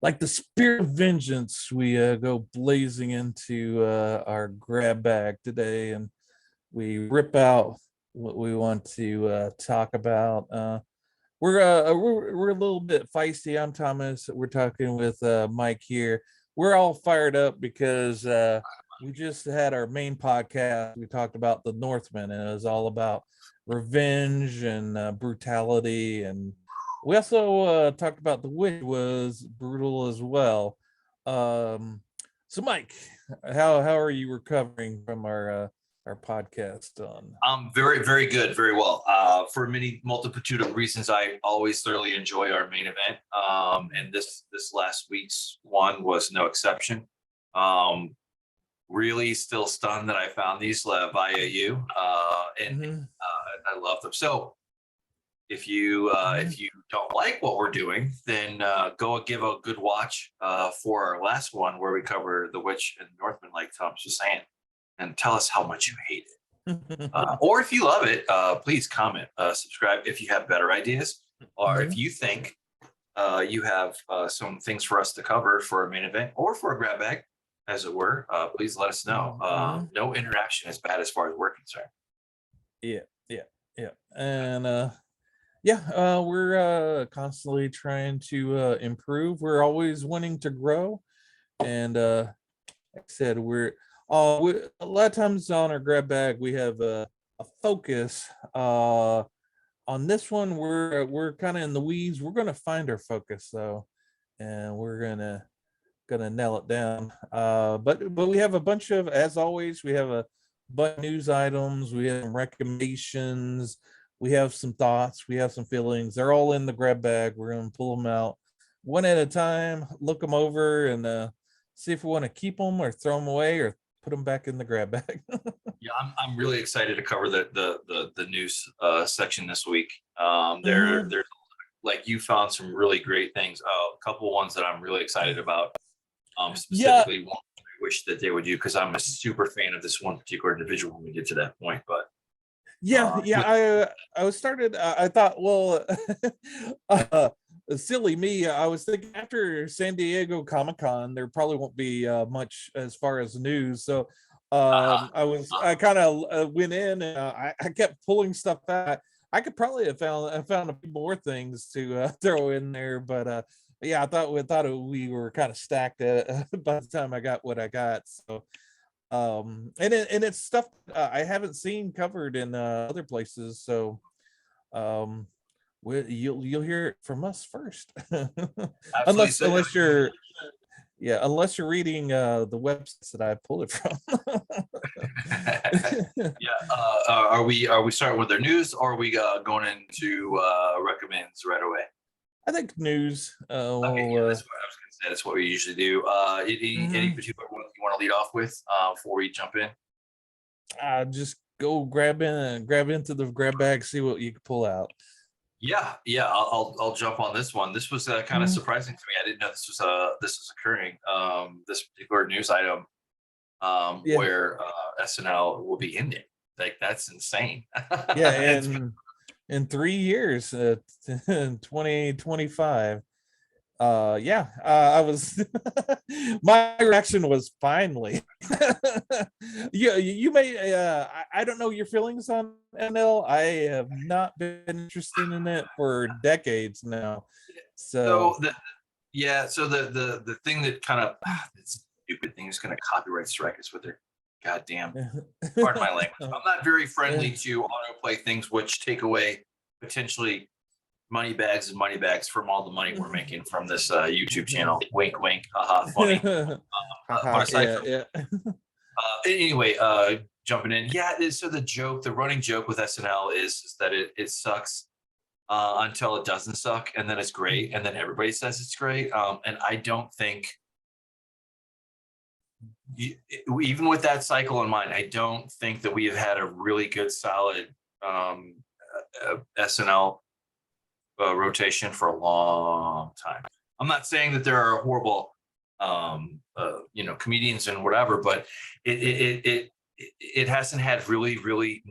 like the spirit of vengeance, we go blazing into our grab bag today, and we rip out what we want to talk about. We're a little bit feisty. I'm Thomas. We're talking with Mike here. We're all fired up because we just had our main podcast. We talked about the Northman, and it was all about revenge and brutality. And we also talked about the witch was brutal as well. So, Mike, how are you recovering from our podcast on? Very, very good, very well. For many multitude of reasons, I always thoroughly enjoy our main event, and this last week's one was no exception. Really, still stunned that I found these via you, and I love them. So, if you don't like what we're doing, then go give a good watch for our last one where we cover the witch and Northman, like Tom's was saying, and tell us how much you hate it. Or if you love it, please comment, subscribe if you have better ideas, or if you think you have some things for us to cover for a main event or for a grab bag, as it were. Please let us know. No interaction is bad as far as we're concerned. Yeah. And we're constantly trying to improve. We're always wanting to grow, and like I said, we're a lot of times on our grab bag we have a focus. On this one, we're kind of in the weeds. We're gonna find our focus though, and we're gonna nail it down. But we have a bunch of, as always, we have a bunch of news items. We have recommendations. We have some thoughts. We have some feelings. They're all in the grab bag. We're gonna pull them out one at a time, look them over, and see if we want to keep them or throw them away or put them back in the grab bag. Yeah, I'm really excited to cover the news section this week. There's like you found some really great things. A couple ones that I'm really excited about. Specifically, one I wish that they would do because I'm a super fan of this one particular individual when we get to that point. But I was started. I thought, well, silly me. I was thinking after San Diego Comic-Con, there probably won't be much as far as news. So I kind of went in and I kept pulling stuff out. I could probably have found a few more things to throw in there, but yeah, I thought we were kind of stacked by the time I got what I got. So and it's stuff I haven't seen covered in other places. So you'll hear it from us first. unless you're reading the websites that I pulled it from. Are we starting with their news, or are we going into recommends right away? I think news. Okay, that's what I was going to say. That's what we usually do. Any particular one you want to lead off with before we jump in? Just go grab into the grab bag, see what you can pull out. Yeah. I'll jump on this one. This was kind of surprising to me. I didn't know this was occurring. This particular news item where SNL will be ending. Like, that's insane. Yeah, and in 3 years, in 2025. I was my reaction was finally. You may I don't know your feelings on NL. I have not been interested in it for decades now. So the thing that kind of this stupid thing is going to copyright strike us with their goddamn, pardon my language. I'm not very friendly to autoplay things which take away potentially money bags from all the money we're making from this YouTube channel. Wink, wink, haha, funny. Anyway, jumping in. So the running joke with SNL is that it sucks until it doesn't suck, and then it's great, and then everybody says it's great. And I don't think, even with that cycle in mind, I don't think that we have had a really good, solid SNL rotation for a long time. I'm not saying that there are horrible comedians and whatever, but it hasn't had really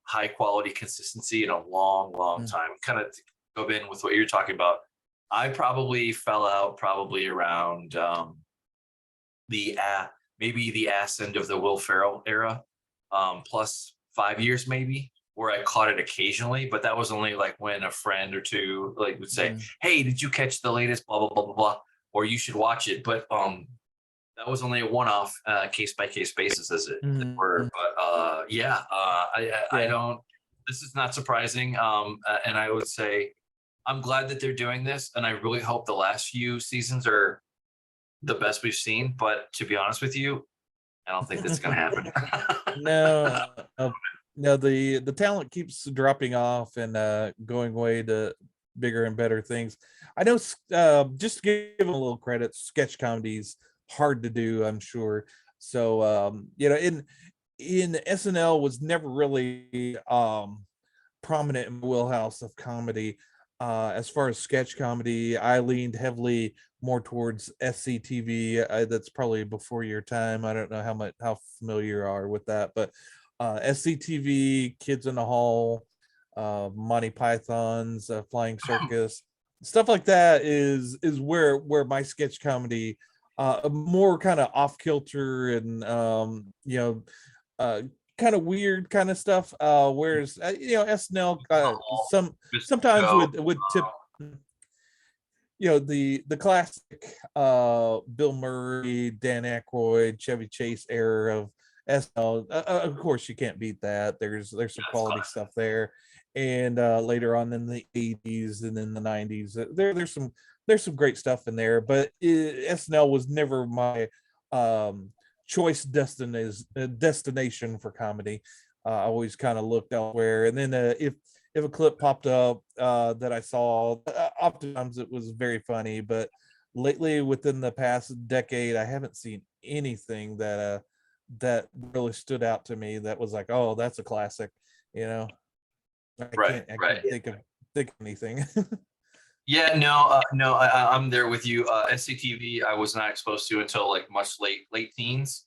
high quality consistency in a long time. Kind of to go in with what you're talking about, I probably fell out probably around the maybe the ass end of the Will Ferrell era, plus 5 years maybe, where I caught it occasionally, but that was only like when a friend or two like would say, "Hey, did you catch the latest blah blah blah blah blah?" Or you should watch it. But that was only a one-off, case by case basis, as it were. But yeah, I don't. This is not surprising, and I would say I'm glad that they're doing this, and I really hope the last few seasons are the best we've seen. But to be honest with you, I don't think that's going to happen. No, no, the talent keeps dropping off and going way to bigger and better things. I know, just to give them a little credit, sketch comedies hard to do, I'm sure. So you know, in SNL was never really prominent in the wheelhouse of comedy. As far as sketch comedy, I leaned heavily more towards SCTV. That's probably before your time. I don't know how familiar you are with that, but SCTV, Kids in the Hall, Monty Python's Flying Circus, stuff like that is where my sketch comedy, more kind of off kilter and you know, kind of weird kind of stuff. Whereas you know, SNL sometimes would tip, you know, the classic Bill Murray, Dan Aykroyd, Chevy Chase era of SNL. Of course, you can't beat that. There's some quality stuff there, and later on in the 80s and in the 90s, there's some great stuff in there. But SNL was never my choice destination for comedy. I always kind of looked elsewhere, and then if a clip popped up that I saw, oftentimes it was very funny. But lately, within the past decade, I haven't seen anything that really stood out to me that was like, oh, that's a classic. You know, I can't think of anything. Yeah, no, I'm there with you. SCTV, I was not exposed to until like much late teens,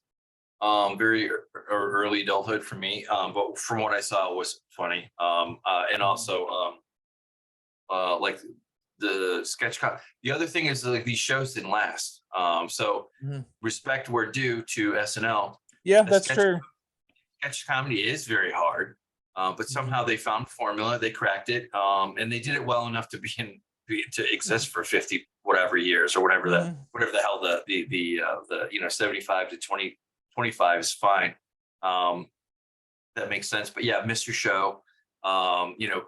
very early adulthood for me. But from what I saw, it was funny. And also, like the the other thing is like these shows didn't last. So respect where due to SNL. Yeah, that's true. Sketch comedy is very hard, but somehow they found formula, they cracked it, and they did it well enough to to exist for 50 whatever years, or whatever the hell the you know, 75 to 25 is fine. That makes sense. But yeah, Mr. Show, you know,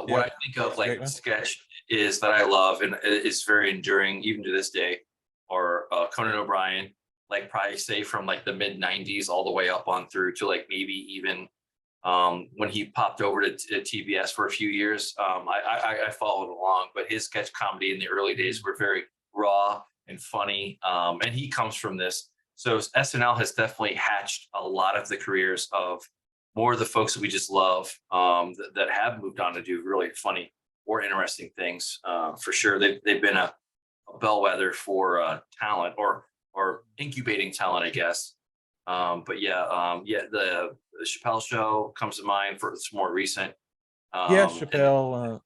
what I think of like sketch is that I love and is very enduring even to this day, or Conan O'Brien, like probably say from like the mid 90s all the way up on through to like maybe even when he popped over to TBS for a few years. I followed along, but his sketch comedy in the early days were very raw and funny. And he comes from this. So SNL has definitely hatched a lot of the careers of more of the folks that we just love, that have moved on to do really funny or interesting things. For sure. They've been a bellwether for talent, or incubating talent, I guess. But yeah, the Chappelle Show comes to mind for it's more recent. Chappelle,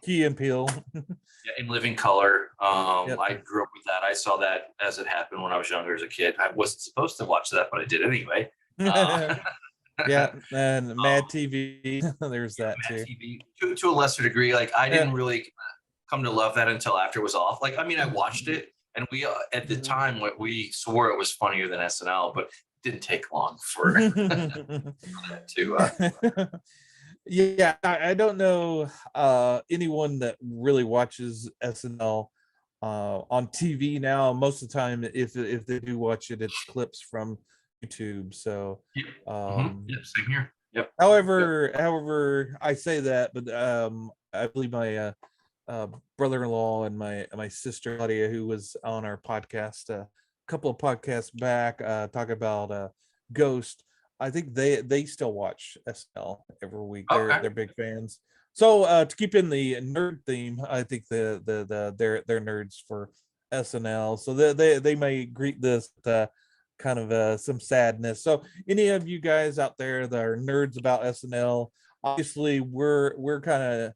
Key and Peele. Yeah, In Living Color. I grew up with that. I saw that as it happened when I was younger as a kid. I wasn't supposed to watch that, but I did anyway. Yeah, and Mad TV. There's that Mad too. TV, to a lesser degree. Like I didn't really come to love that until after it was off. Like, I mean, I watched it, and we at the time we swore it was funnier than SNL, but it didn't take long for that to. Yeah, I don't know anyone that really watches SNL on TV now. Most of the time, if they do watch it, it's clips from YouTube. So Same here. Yep. However, I say that, but I believe my brother-in-law and my sister Claudia, who was on our podcast a couple of podcasts back, talk about Ghost. I think they still watch SNL every week. They're big fans. So to keep in the nerd theme, I think they're nerds for SNL. So they may greet this kind of some sadness. So any of you guys out there that are nerds about SNL, obviously we're kind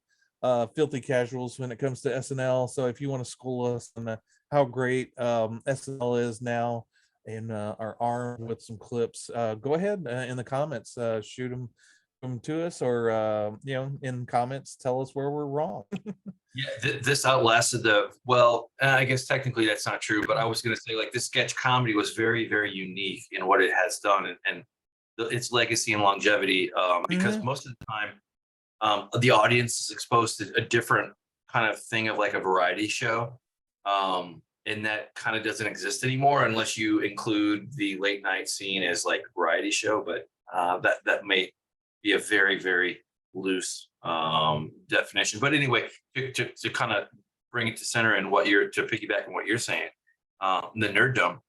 filthy casuals when it comes to SNL. So if you want to school us on how great SNL is now and are armed with some clips, go ahead in the comments, shoot them to us, or in comments tell us where we're wrong. Yeah, this outlasted I guess technically that's not true, but I was going to say, like, this sketch comedy was very, very unique in what it has done, and its legacy and longevity, because most of the time the audience is exposed to a different kind of thing of like a variety show, and that kind of doesn't exist anymore unless you include the late night scene as like a variety show, but that may be a very, very loose definition. But anyway, to kind of bring it to center and to piggyback on what you're saying, the Nerdom,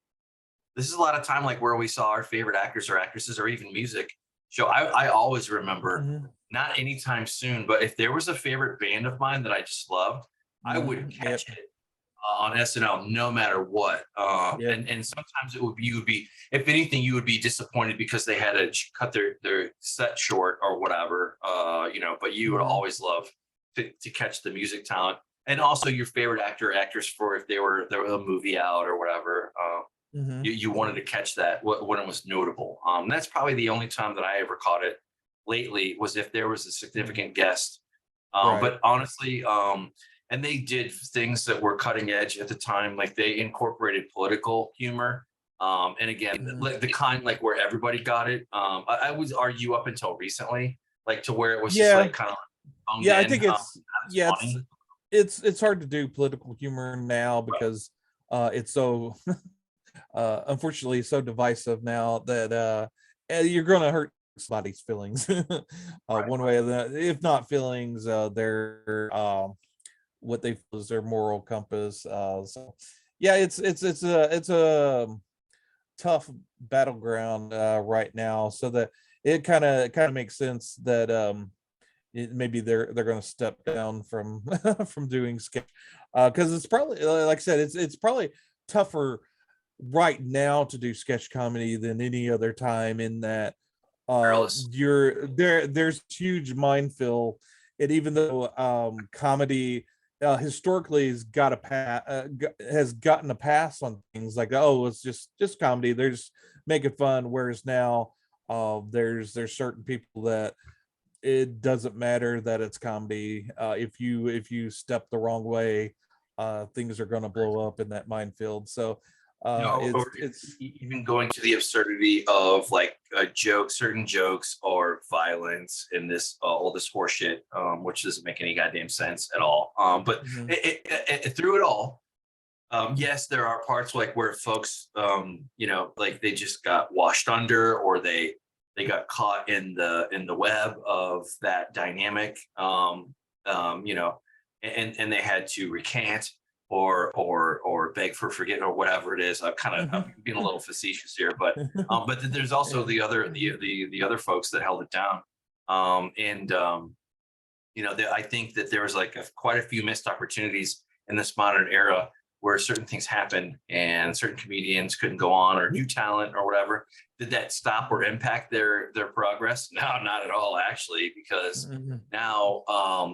this is a lot of time like where we saw our favorite actors or actresses or even music show. I always remember, not anytime soon, but if there was a favorite band of mine that I just loved, I would catch it on SNL no matter what. And sometimes you would be, if anything, you would be disappointed because they had to cut their set short or whatever, but you would always love to catch the music talent, and also your favorite actor or actress for if there was a movie out or whatever. You wanted to catch that when it was notable. That's probably the only time that I ever caught it lately, was if there was a significant guest. But honestly, and they did things that were cutting edge at the time, like they incorporated political humor. And again, like the kind like where everybody got it. I would argue up until recently, like to where it was just like kind of I think it's hard to do political humor now because it's so unfortunately so divisive now that you're gonna hurt somebody's feelings one way or the, if not feelings, their what they feel is their moral compass. So yeah, it's a tough battleground right now, so that it kind of makes sense that maybe they're going to step down from from doing sketch, because it's probably, like I said, it's probably tougher right now to do sketch comedy than any other time, in that there's huge minefield. And even though comedy historically has gotten a pass on things like, oh, it's just comedy, they're just making fun, whereas now there's certain people that it doesn't matter that it's comedy. If you step the wrong way, things are going to blow up in that minefield. So it's even going to the absurdity of like certain jokes or violence in this all this horseshit, which doesn't make any goddamn sense at all. But through it all, yes, there are parts like where folks, like they just got washed under, or they got caught in the web of that dynamic, and they had to recant or beg for forgiveness or whatever it is. I'm being a little facetious here, but there's also the other folks that held it down, I think that there was like quite a few missed opportunities in this modern era where certain things happened and certain comedians couldn't go on, or new talent or whatever. Did that stop or impact their progress? No, not at all, actually, because now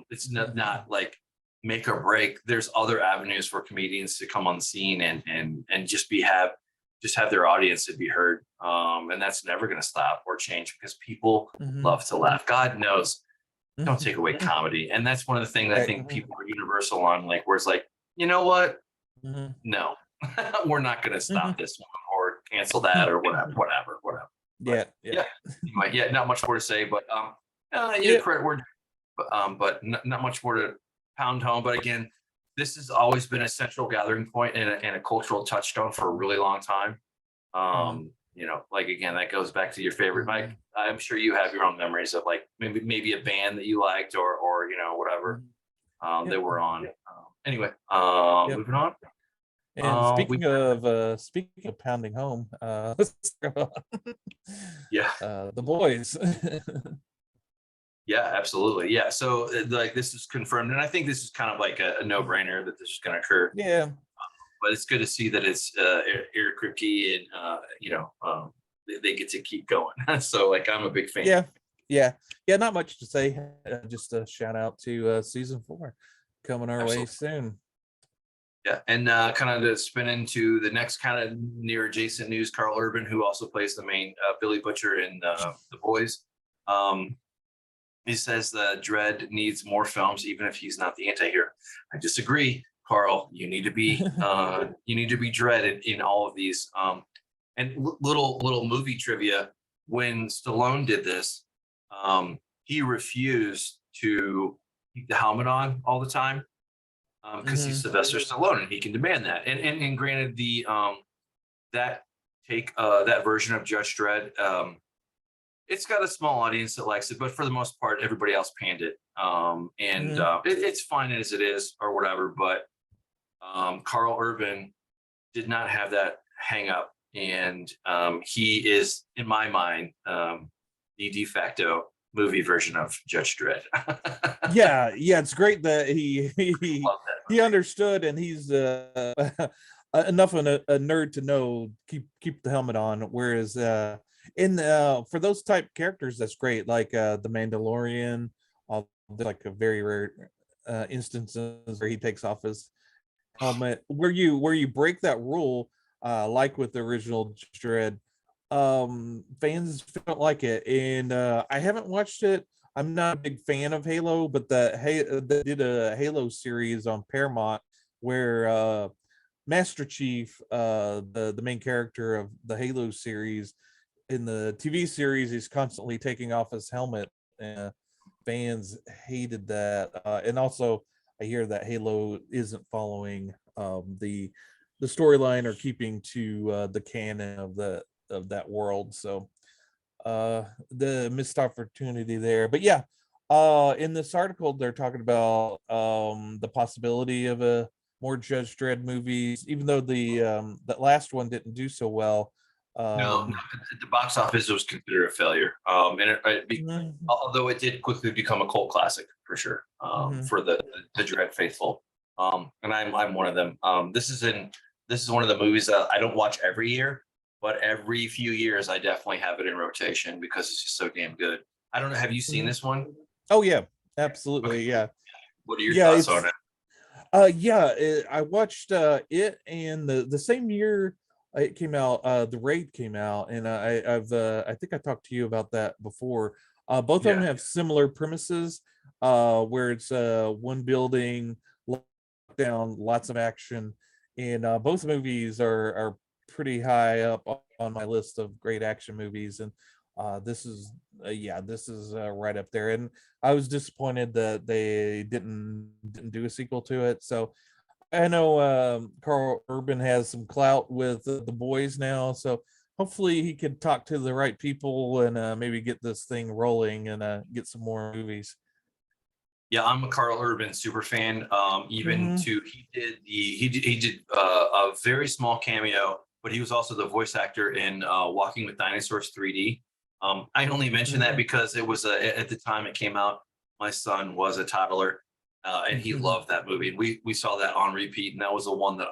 it's not like make or break. There's other avenues for comedians to come on the scene and just have their audience to be heard. And that's never going to stop or change, because people love to laugh. God knows, don't take away comedy. And that's one of the things I think people are universal on, like, where it's like, you know what? No, we're not going to stop this one or cancel that or whatever. Not much more to say, but credit word, but not much more to pound home. But again, this has always been a central gathering point and a cultural touchstone for a really long time. Like, again, that goes back to your favorite, Mike. I'm sure you have your own memories of like maybe a band that you liked or whatever they were on. Anyway, moving on. And speaking of pounding home, let's talk about the boys. Yeah, absolutely. Yeah. So like this is confirmed, and I think this is kind of like a no-brainer that this is going to occur. Yeah. But it's good to see that it's Eric Kripke and they get to keep going. So like I'm a big fan. Yeah. Yeah, not much to say. Just a shout out to season 4 coming our way soon. Yeah, and kind of to spin into the next kind of near adjacent news, Karl Urban, who also plays the main Billy Butcher in The Boys, he says that Dredd needs more films, even if he's not the anti-hero. I disagree, Karl. You need to be Dredd in all of these. And little movie trivia: when Stallone did this, he refused to keep the helmet on all the time because he's Sylvester Stallone and he can demand that. And granted, the that version of Judge Dredd, it's got a small audience that likes it, but for the most part, everybody else panned it. It's fine as it is or whatever. But Karl Urban did not have that hang up, and he is, in my mind, the de facto movie version of Judge Dredd. yeah, it's great that he understood, and he's enough of a nerd to know keep the helmet on. Whereas for those type characters, that's great. Like the Mandalorian, like a very rare instances where he takes off his helmet. Where you break that rule, like with the original Dredd, fans don't like it, and I haven't watched it. I'm not a big fan of Halo, but they did a Halo series on Paramount where Master Chief, the main character of the Halo series, in the TV series, he's constantly taking off his helmet, and fans hated that. And also, I hear that Halo isn't following the storyline or keeping to the canon of that world. So the missed opportunity there. But yeah, in this article, they're talking about the possibility of a more Judge Dredd movies, even though that last one didn't do so well. No, at the box office, it was considered a failure. Although it did quickly become a cult classic for sure, for the Dredd faithful. And I'm one of them. This is one of the movies that I don't watch every year, but every few years I definitely have it in rotation because it's just so damn good. I don't know. Have you seen this one? Oh yeah, absolutely. Okay. Yeah. What are your thoughts on it? I watched it, and the same year it came out, The Raid came out, and I think I talked to you about that before. Both of them have similar premises, where it's one building, lockdown, lots of action, and both movies are pretty high up on my list of great action movies, and this is right up there. And I was disappointed that they didn't do a sequel to it. So I know Karl Urban has some clout with the boys now, so hopefully he could talk to the right people and maybe get this thing rolling and get some more movies. Yeah, I'm a Karl Urban super fan. Even he did a very small cameo, but he was also the voice actor in Walking with Dinosaurs 3D. I only mention that because it was at the time it came out, my son was a toddler, and he loved that movie. And we saw that on repeat, and that was the one that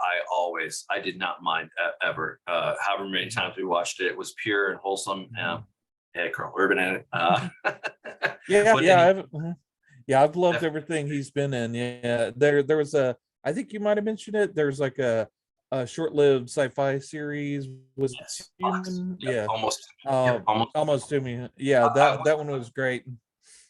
I did not mind ever. However many times we watched it, it was pure and wholesome. Had Karl Urban in it. I've loved everything he's been in. Yeah, there was I think you might have mentioned it. There's like a short-lived sci-fi series. Was Human? Almost to me. Yeah, that one was great.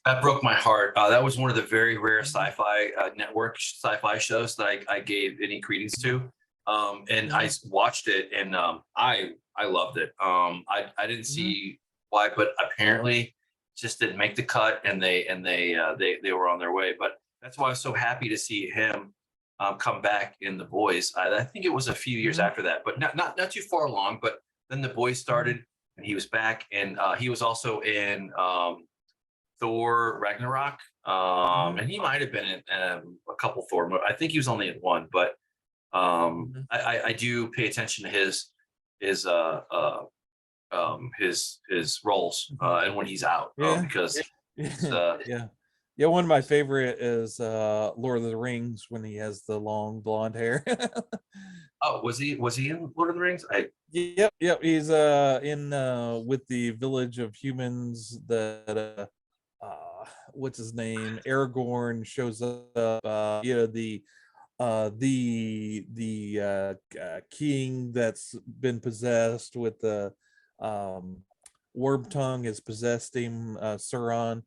That broke my heart. That was one of the very rare sci-fi network sci-fi shows that I gave any credence to. And I watched it, and I loved it. I didn't see why, but apparently just didn't make the cut, and they were on their way. But that's why I was so happy to see him come back in The Boys. I think it was a few years after that, but not too far along. But then The Boys started, and he was back, and he was also in Thor Ragnarok, and he might have been in a couple Thor movies. I think he was only in one, but I do pay attention to his roles and when he's out, because one of my favorite is Lord of the Rings, when he has the long blonde hair. Oh, was he in Lord of the Rings? Yep. He's in with the village of humans that what's his name? Aragorn shows up. The king that's been possessed with the worm tongue has possessed him, Sauron,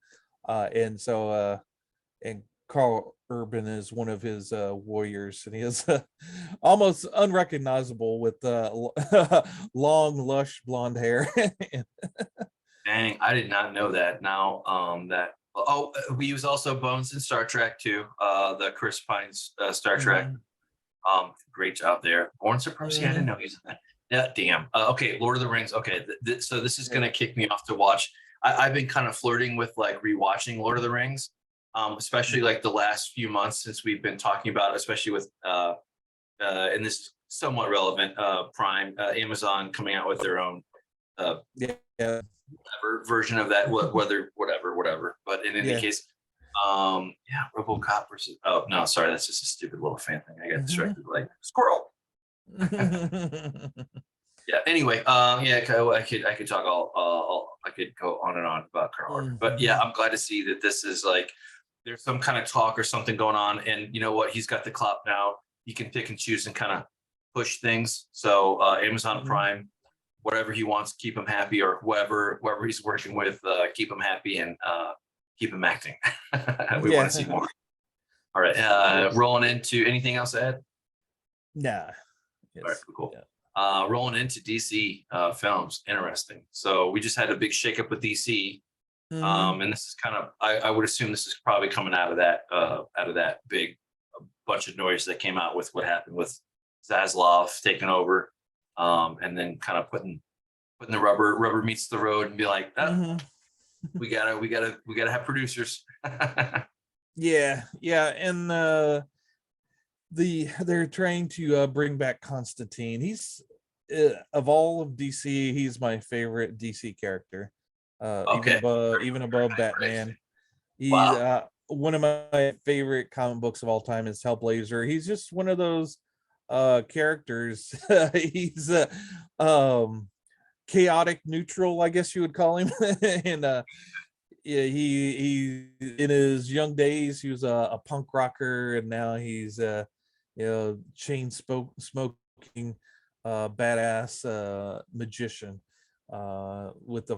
and Carl Urban is one of his warriors, and he is almost unrecognizable with long, lush blonde hair. Dang, I did not know that. Now we use also Bones in Star Trek too. The Chris Pine's Star Trek. Great job there. Born Supremacy. I didn't know he was in that. Yeah, damn. Okay, Lord of the Rings. Okay, so this is gonna kick me off to watch. I've been kind of flirting with like rewatching Lord of the Rings, especially like the last few months since we've been talking about, especially with and this is somewhat relevant. Prime, Amazon coming out with their own yeah. version of that. Whatever. But in any case, RoboCop versus. Oh no, sorry, that's just a stupid little fan thing. I got distracted like squirrel. Yeah. Anyway, I could talk I could go on and on about Karl, but yeah, I'm glad to see that this is like there's some kind of talk or something going on, and you know what? He's got the clout now. He can pick and choose and kind of push things. So Amazon Prime, whatever he wants, keep him happy, or whoever he's working with, keep him happy and keep him acting. We want to see more. All right, rolling into anything else to add? Nah. All right, cool. Yeah. Rolling into DC films, interesting. So we just had a big shakeup with DC, and this is kind of I would assume this is probably coming out of that big bunch of noise that came out with what happened with Zaslav taking over, and then kind of putting the rubber meets the road and be like, we gotta have producers. Yeah, and they're trying to bring back Constantine. He's of all of DC, he's my favorite DC character. Even above Batman. He's one of my favorite comic books of all time is Hellblazer. He's just one of those characters. He's chaotic neutral, I guess you would call him. And he in his young days he was a punk rocker, and now he's chain smoking badass magician with the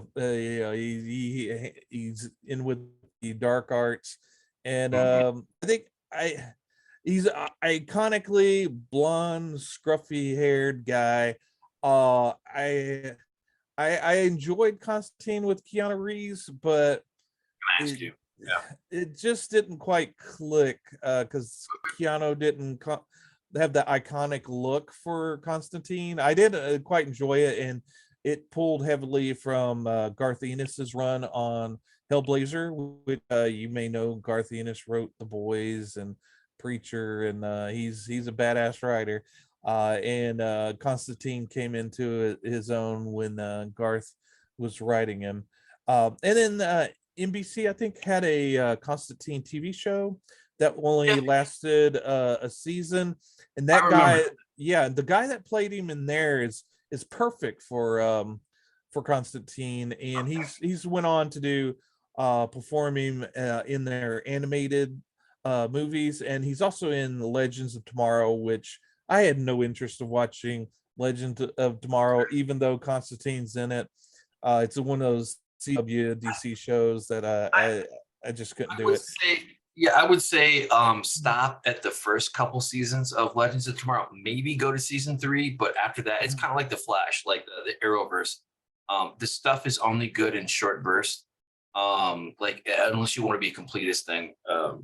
he's in with the dark arts, and I think he's iconically blonde, scruffy haired guy. I enjoyed Constantine with Keanu Reeves, but it just didn't quite click because Keanu didn't have the iconic look for Constantine. I did quite enjoy it, and it pulled heavily from Garth Ennis's run on Hellblazer, which you may know. Garth Ennis wrote The Boys and Preacher, and he's a badass writer. And Constantine came into his own when Garth was writing him. And then NBC, I think, had a Constantine TV show that only lasted a season, and that guy, the guy that played him in there is perfect for Constantine, and he's went on to do performing in their animated movies, and he's also in Legends of Tomorrow, which I had no interest of watching Legends of Tomorrow, even though Constantine's in it. It's one of those CW DC shows that I just couldn't do it. I would say stop at the first couple seasons of Legends of Tomorrow. Maybe go to season 3, but after that, it's kind of like the Flash, like the Arrowverse. This stuff is only good in short bursts. Like unless you want to be a completist thing,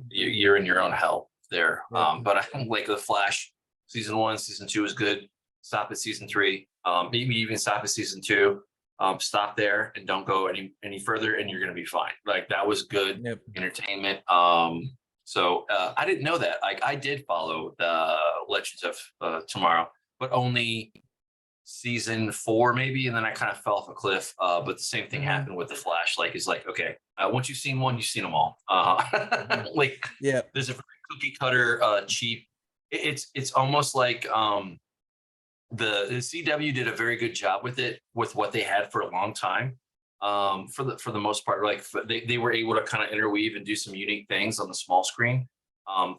you're in your own hell there. But I think like the Flash, season 1, season 2 is good. Stop at season 3. Maybe even stop at season 2. Stop there and don't go any further, and you're gonna be fine. Like that was good entertainment. So I didn't know that. Like I did follow the Legends of Tomorrow, but only season 4 maybe, and then I kind of fell off a cliff. But the same thing happened with the Flash. Like it's like okay, once you've seen one, you've seen them all. Like there's a cookie cutter cheap. It's almost like the CW did a very good job with it, with what they had for a long time. for the most part. Like they were able to kind of interweave and do some unique things on the small screen,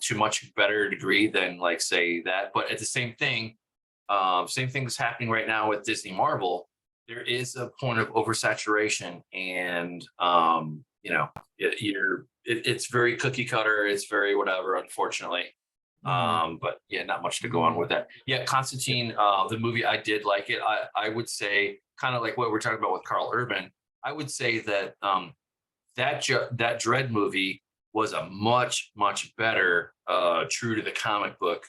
to much better degree than like say that. But at the same thing is happening right now with Disney Marvel. There is a point of oversaturation, and it's very cookie cutter. It's very whatever, unfortunately. But yeah, not much to go on with that. Yeah, Constantine, the movie, I did like it. I would say, kind of like what we're talking about with Karl Urban, I would say that that Dredd movie was a much better, true to the comic book,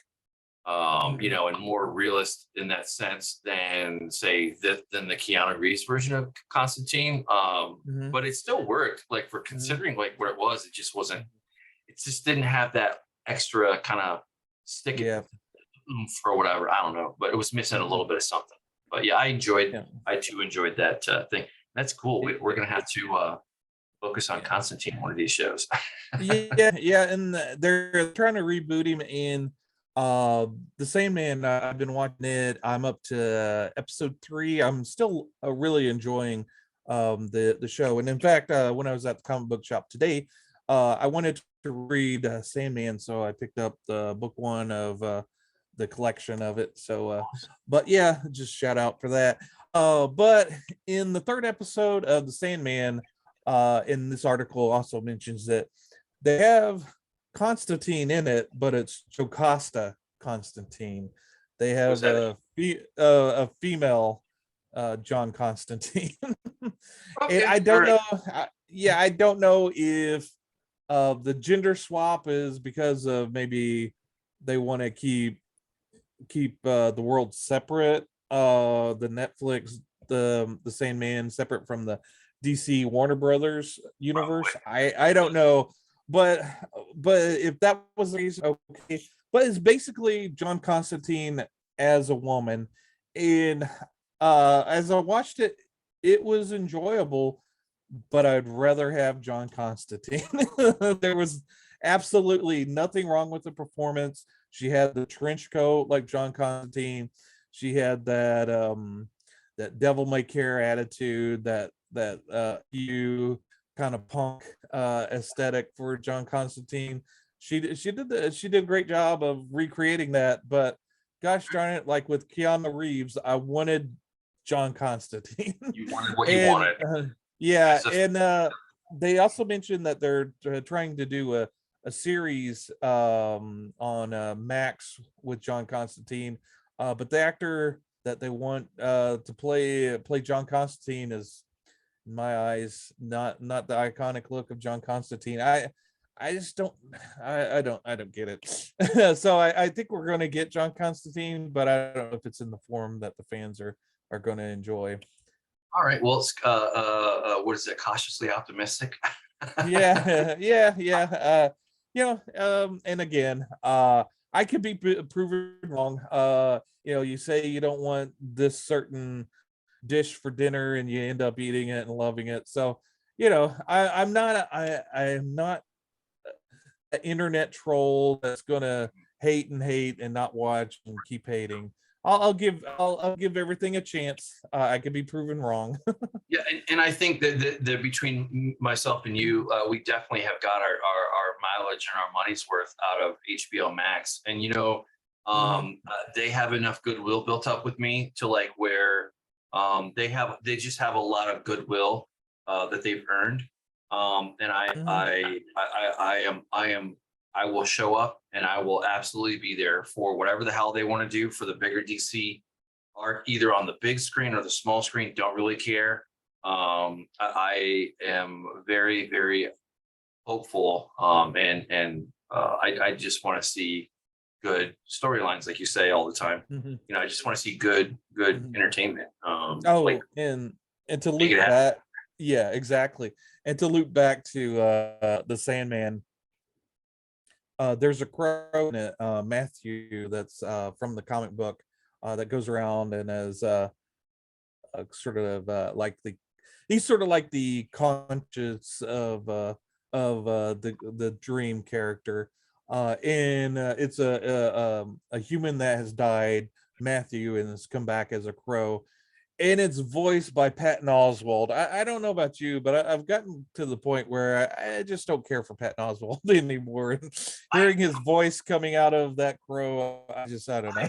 and more realist in that sense than say than the Keanu Reeves version of Constantine. But it still worked, like for considering like what it was. It just wasn't. It just didn't have that extra kind of stick it for whatever. I don't know, but it was missing a little bit of something. But yeah, I too enjoyed that thing. That's cool. We're gonna have to focus on Constantine one of these shows. yeah, and they're trying to reboot him in the Sandman. I've been watching it. I'm up to episode 3. I'm still really enjoying the show. And in fact, when I was at the comic book shop today, I wanted to read Sandman, so I picked up the book 1 of the collection of it. So but yeah, just shout out for that. But in the 3rd episode of the Sandman, in this article also mentions that they have Constantine in it, but it's Jocasta Constantine. They have a female John Constantine. Okay, and I don't know. I don't know if the gender swap is because of maybe they want to keep the world separate. The Netflix, the Sandman separate from the DC Warner Brothers universe. I don't know, but if that was the case, okay. But it's basically John Constantine as a woman, and as I watched it, it was enjoyable, but I'd rather have John Constantine. There was absolutely nothing wrong with the performance. She had the trench coat like John Constantine. She had that that devil may care attitude, that you kind of punk aesthetic for John Constantine. She did a great job of recreating that, but gosh darn it, like with Keanu Reeves, I wanted John Constantine. You wanted what you wanted. Yeah, and they also mentioned that they're trying to do a series on Max with John Constantine, but the actor that they want to play John Constantine is, in my eyes, not the iconic look of John Constantine. I just don't get it. So I think we're going to get John Constantine, but I don't know if it's in the form that the fans are going to enjoy. All right. Well, it's what is it? Cautiously optimistic. yeah. And again, I could be proven wrong. You say you don't want this certain dish for dinner and you end up eating it and loving it. So, I'm not an internet troll that's gonna hate and not watch and keep hating. I'll give everything a chance. I could be proven wrong. Yeah, and I think that between myself and you, we definitely have got our mileage and our money's worth out of HBO Max. And they have enough goodwill built up with me to like where they just have a lot of goodwill that they've earned. And I will show up and I will absolutely be there for whatever the hell they want to do for the bigger DC art, either on the big screen or the small screen. Don't really care. I am very, very hopeful. And I just want to see good storylines, like you say all the time. I just want to see good entertainment. And to loop back, yeah, exactly. And to loop back to the Sandman, there's a crow in it, Matthew, that's from the comic book, that goes around and is sort of like he's sort of like the conscience of the Dream character, and it's a human that has died, Matthew, and has come back as a crow. and it's voiced by Patton Oswalt. I don't know about you, but I've gotten to the point where I just don't care for Patton Oswalt anymore. And hearing his voice coming out of that crow, I don't know.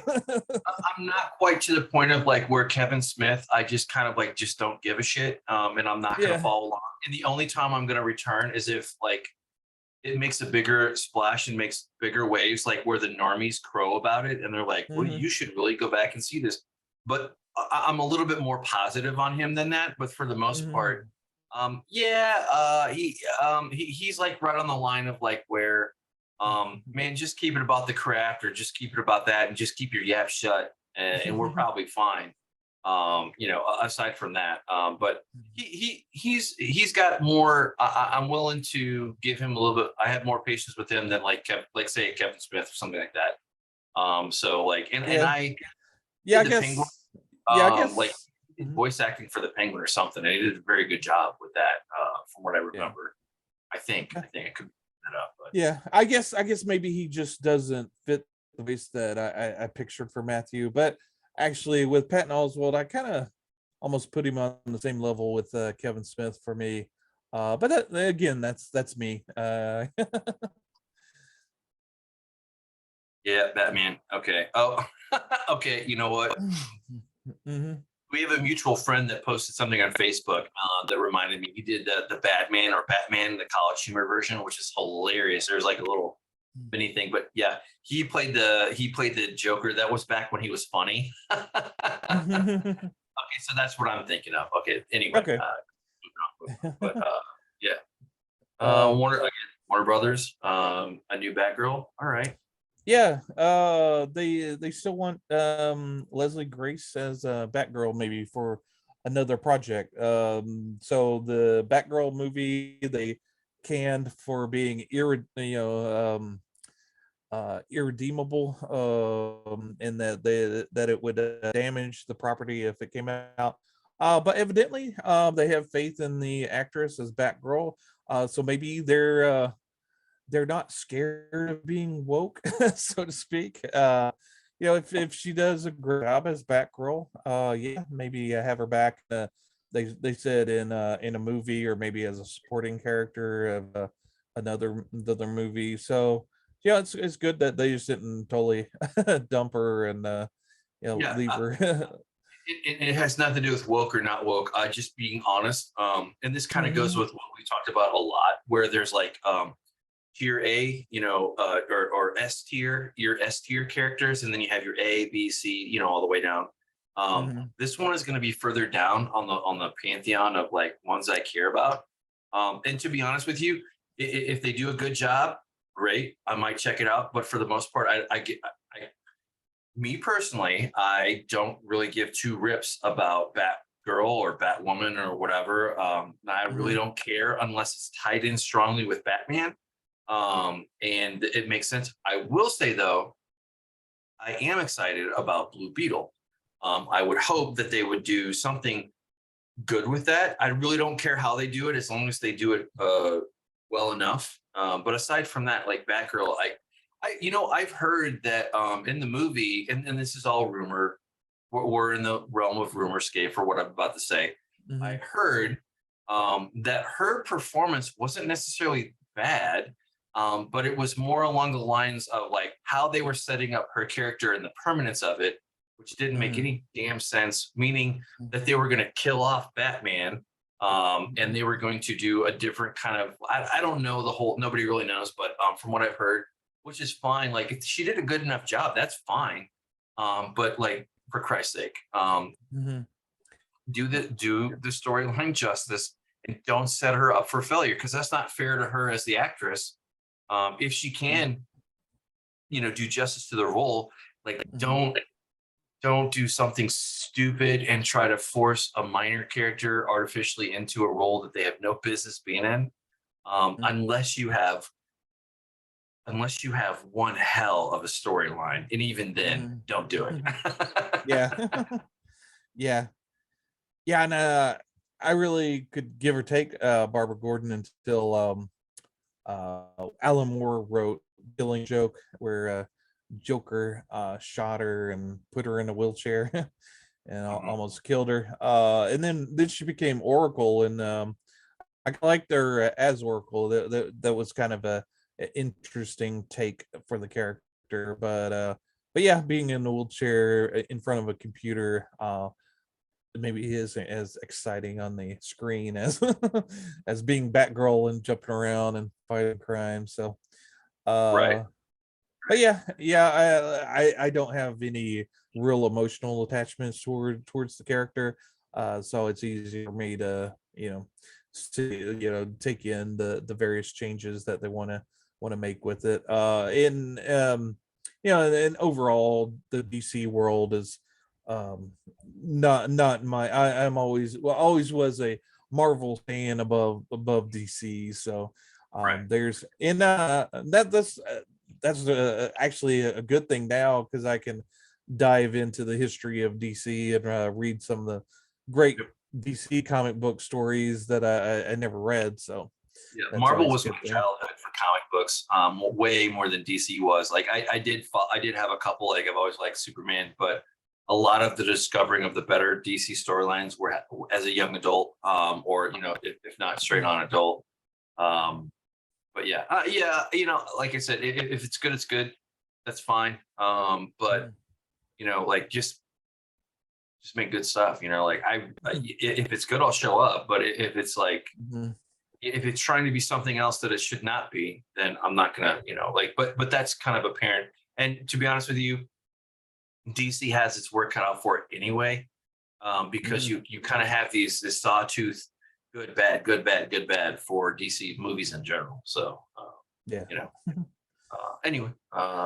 I'm not quite to the point of like where Kevin Smith, I just kind of like just don't give a shit. And I'm not gonna Yeah. follow along. And the only time I'm gonna return is if like it makes a bigger splash and makes bigger waves, like where the normies crow about it, and they're like, "Well, you should really go back and see this." But I'm a little bit more positive on him than that. But for the most part, he's like right on the line of like where, man, just keep it about the craft, or just keep it about that, and just keep your yap shut, and we're probably fine. Aside from that, but he's got more. I'm willing to give him a little bit. I have more patience with him than like say Kevin Smith or something like that. So like, and I yeah, I the guess. Penguin, Yeah, I guess. like voice acting for the Penguin or something. And he did a very good job with that, from what I remember. I think I could that up, but yeah, I guess maybe he just doesn't fit the voice that I pictured for Matthew. But actually, with Patton Oswalt, I kind of almost put him on the same level with Kevin Smith for me. But again, that's me. yeah, Batman. Okay. Oh, okay. You know what? We have a mutual friend that posted something on Facebook that reminded me. He did the Batman, the college humor version, which is hilarious. There's like a little mini thing, but yeah, he played the Joker. That was back when he was funny. Okay, so that's what I'm thinking of. Okay, anyway, Okay. but yeah, Um, Warner Brothers, a new Batgirl. All right. Yeah, they still want Leslie Grace as Batgirl maybe for another project. So the Batgirl movie they canned for being irredeemable, and that it would damage the property if it came out. But evidently, they have faith in the actress as Batgirl. So maybe they're not scared of being woke, so to speak. If she does a great job as Batgirl, yeah, maybe have her back. They said in a movie, or maybe as a supporting character of another movie. So yeah, it's good that they just didn't totally dump her and Yeah, leave her. it has nothing to do with woke or not woke. Just being honest. And this kind of goes with what we talked about a lot, where there's like tier A, or S tier, your S tier characters, and then you have your A, B, C, all the way down. This one is going to be further down on the pantheon of like ones I care about. And to be honest with you, if they do a good job, great, I might check it out. But for the most part, me personally, I don't really give two rips about Batgirl or Batwoman or whatever. I really don't care unless it's tied in strongly with Batman. And it makes sense. I will say though, I am excited about Blue Beetle. I would hope that they would do something good with that. I really don't care how they do it, as long as they do it well enough. But aside from that, like Batgirl, I've heard that in the movie, and this is all rumor. We're in the realm of rumorscape for what I'm about to say. I heard that her performance wasn't necessarily bad. But it was more along the lines of like how they were setting up her character and the permanence of it, which didn't make any damn sense, meaning that they were going to kill off Batman, and they were going to do a different kind of, I don't know nobody really knows, but from what I've heard, which is fine. Like if she did a good enough job, that's fine. But like, for Christ's sake, do the storyline justice and don't set her up for failure, because that's not fair to her as the actress. If she can, do justice to the role, like don't do something stupid and try to force a minor character artificially into a role that they have no business being in, unless you have one hell of a storyline, and even then, don't do it. Yeah. Yeah, and I really could give or take Barbara Gordon until Alan Moore wrote Killing Joke, where Joker shot her and put her in a wheelchair. and almost killed her. And then she became Oracle, and I liked her as Oracle. That was kind of a interesting take for the character. But yeah, being in a wheelchair in front of a computer maybe isn't as exciting on the screen as as being Batgirl and jumping around and fighting crime. So Right. but I don't have any real emotional attachments towards the character. So it's easy for me to, take in the various changes that they want to make with it. And overall the DC world is not my I'm always was a Marvel fan above DC. So Right. there's and that's actually a good thing now, because I can dive into the history of DC and read some of the great Yep. DC comic book stories that I never read. So Yeah, that's Marvel always a was my good thing. childhood for comic books, way more than DC was. Like I did have a couple. Like I've always liked Superman, but a lot of the discovering of the better DC storylines were as a young adult, or if not straight on adult. But like I said, if it's good, it's good. That's fine. But like just make good stuff. Like if it's good, I'll show up. But if it's like if it's trying to be something else that it should not be, then I'm not gonna, but that's kind of apparent. And to be honest with you, DC has its work cut out for it anyway, because you kind of have this sawtooth good bad for DC movies in general. So anyway,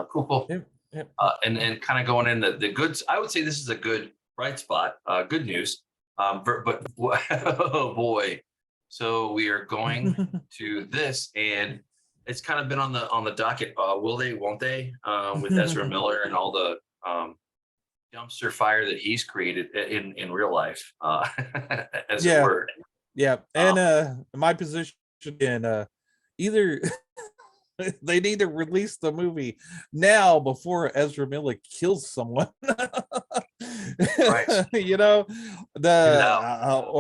cool. Yep. And kind of going in the goods, I would say this is a good bright spot, good news. But oh boy, so we are going to this, and it's kind of been on the docket. Will they? Won't they? With Ezra Miller and all the dumpster fire that he's created in real life, as it were. Yeah, and my position in either they need to release the movie now before Ezra Miller kills someone. Right.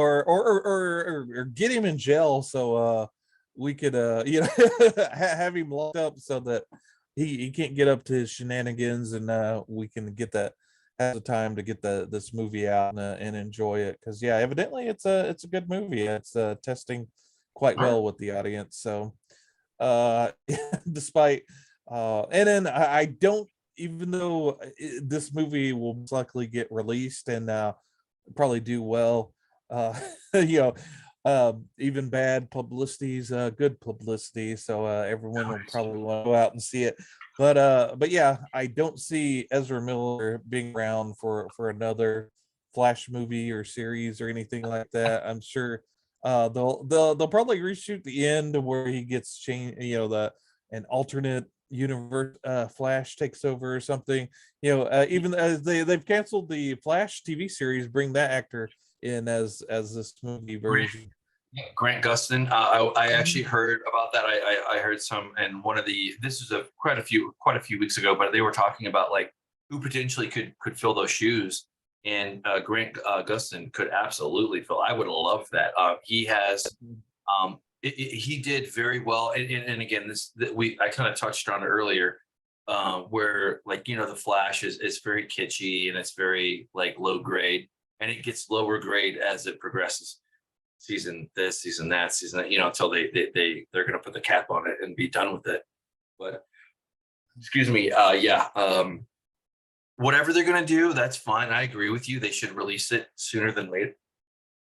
Or get him in jail, so we could have him locked up so that he can't get up to his shenanigans, and we can get that has the time to get this movie out and enjoy it, because evidently it's a good movie. It's testing quite well with the audience. So despite and then I don't, even though this movie will most likely get released and probably do well, even bad publicity is good publicity, so everyone will probably want to go out and see it. But yeah, I don't see Ezra Miller being around for another Flash movie or series or anything like that. I'm sure they'll probably reshoot the end where he gets changed, an alternate universe Flash takes over or something. Even as they've canceled the Flash TV series, bring that actor in as this movie version. Grant Gustin. I actually heard about that. I heard some, and this was quite a few weeks ago, but they were talking about like who potentially could fill those shoes, and Grant Gustin could absolutely fill. I would love that. He has, he did very well, and again, I kind of touched on it earlier, where like the Flash is very kitschy and it's very like low grade, and it gets lower grade as it progresses. Season this, season that, until they're going to put the cap on it and be done with it. But excuse me, whatever they're going to do, that's fine. I agree with you. They should release it sooner than later.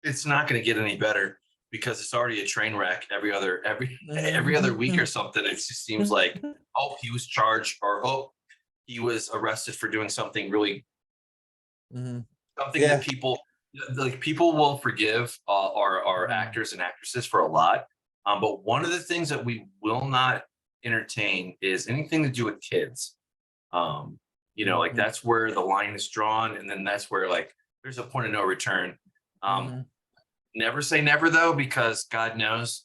It's not going to get any better because it's already a train wreck every other week or something. It just seems like, oh, he was charged, or oh, he was arrested for doing something really something that people will forgive our actors and actresses for a lot. But one of the things that we will not entertain is anything to do with kids. Like that's where the line is drawn, and then that's where like there's a point of no return. Never say never though, because God knows,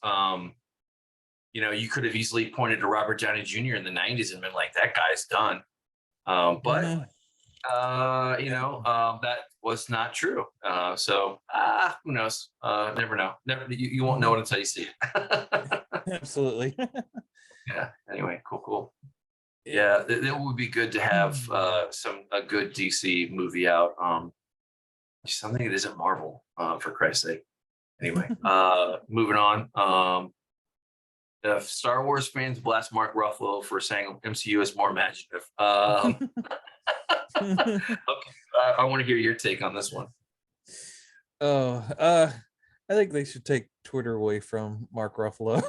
you could have easily pointed to Robert Downey Jr. in the 90s and been like, that guy's done. But that was not true. So who knows? Never know. Never. You won't know it until you see it. Absolutely. Yeah. Anyway, cool. Yeah, it would be good to have a good DC movie out. Something that isn't Marvel, for Christ's sake. Anyway, moving on. If Star Wars fans blast Mark Ruffalo for saying MCU is more imaginative. Okay, I want to hear your take on this one. Oh, I think they should take Twitter away from Mark Ruffalo.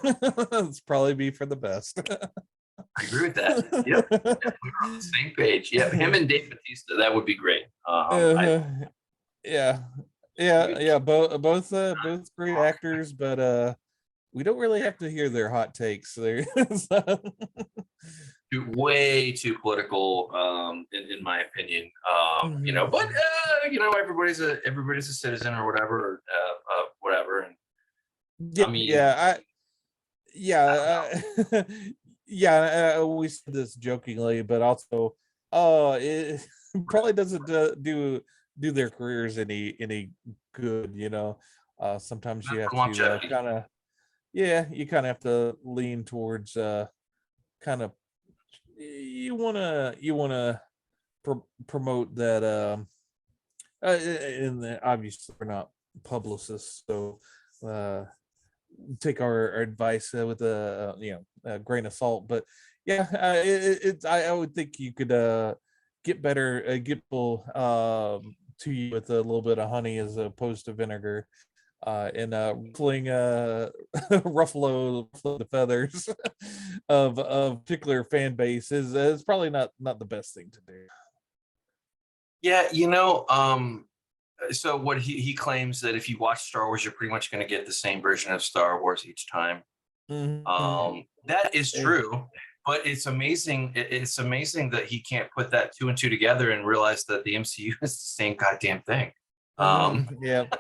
It's probably be for the best. I agree with that. Yep, we're on the same page. Yeah, him and Dave Bautista, that would be great. Yeah. Both great actors, but we don't really have to hear their hot takes. There, way too political, in my opinion. But everybody's a citizen or whatever, whatever. And yeah, I mean, yeah. We said this jokingly, but also, it probably doesn't do their careers any good. Sometimes you have to you kind of have to lean towards kind of you want to promote that and obviously we're not publicists, so take our advice with a grain of salt, but yeah, I would think you could get better get people to you with a little bit of honey as opposed to vinegar, and ruffling Ruffalo the feathers of a particular fan base is probably not the best thing to do. Yeah, so what he claims that if you watch Star Wars, you're pretty much going to get the same version of Star Wars each time. That is true, but it's amazing. It's amazing that he can't put that two and two together and realize that the MCU is the same goddamn thing. Yep.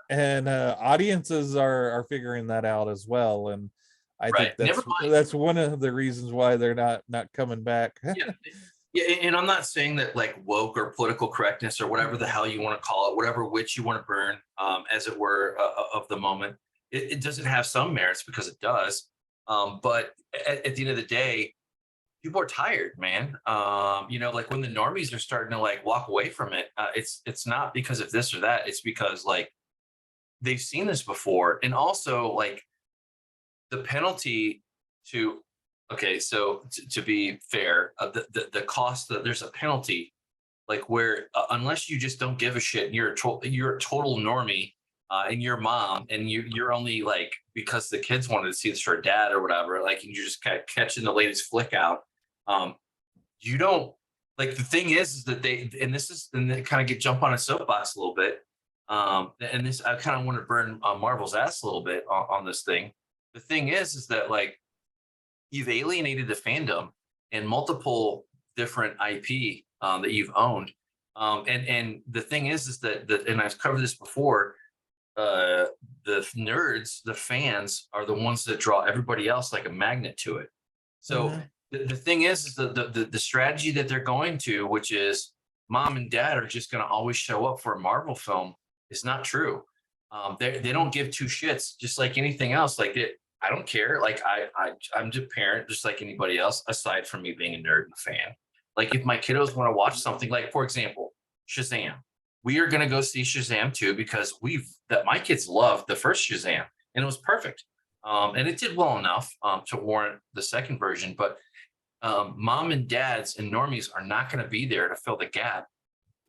And audiences are figuring that out as well, and I think that's one of the reasons why they're not coming back. Yeah, and I'm not saying that like woke or political correctness or whatever the hell you want to call it, whatever witch you want to burn, as it were, of the moment, it doesn't have some merits, because it does. But at the end of the day, people are tired, man. Like when the normies are starting to like walk away from it, it's not because of this or that. It's because like they've seen this before, and also like the penalty to. Okay, so to be fair, the cost that there's a penalty, like where unless you just don't give a shit, and you're a total normie, and your mom, and you're only like because the kids wanted to see this for dad or whatever, like, and you're just kind of catching the latest flick out. You don't like the thing is that they kind of jump on a soapbox a little bit, and this I kind of want to burn Marvel's ass a little bit on this thing. The thing is that like. You've alienated the fandom and multiple different IP that you've owned, and the thing is that and I've covered this before. The nerds, the fans, are the ones that draw everybody else like a magnet to it. So the thing is the strategy that they're going to, which is mom and dad are just going to always show up for a Marvel film, is not true. They don't give two shits, just like anything else. Like I don't care. Like I'm just a parent, just like anybody else, aside from me being a nerd and a fan. Like if my kiddos want to watch something, like for example, Shazam, we are going to go see Shazam 2 because my kids loved the first Shazam and it was perfect. And it did well enough to warrant the second version. But mom and dads and normies are not going to be there to fill the gap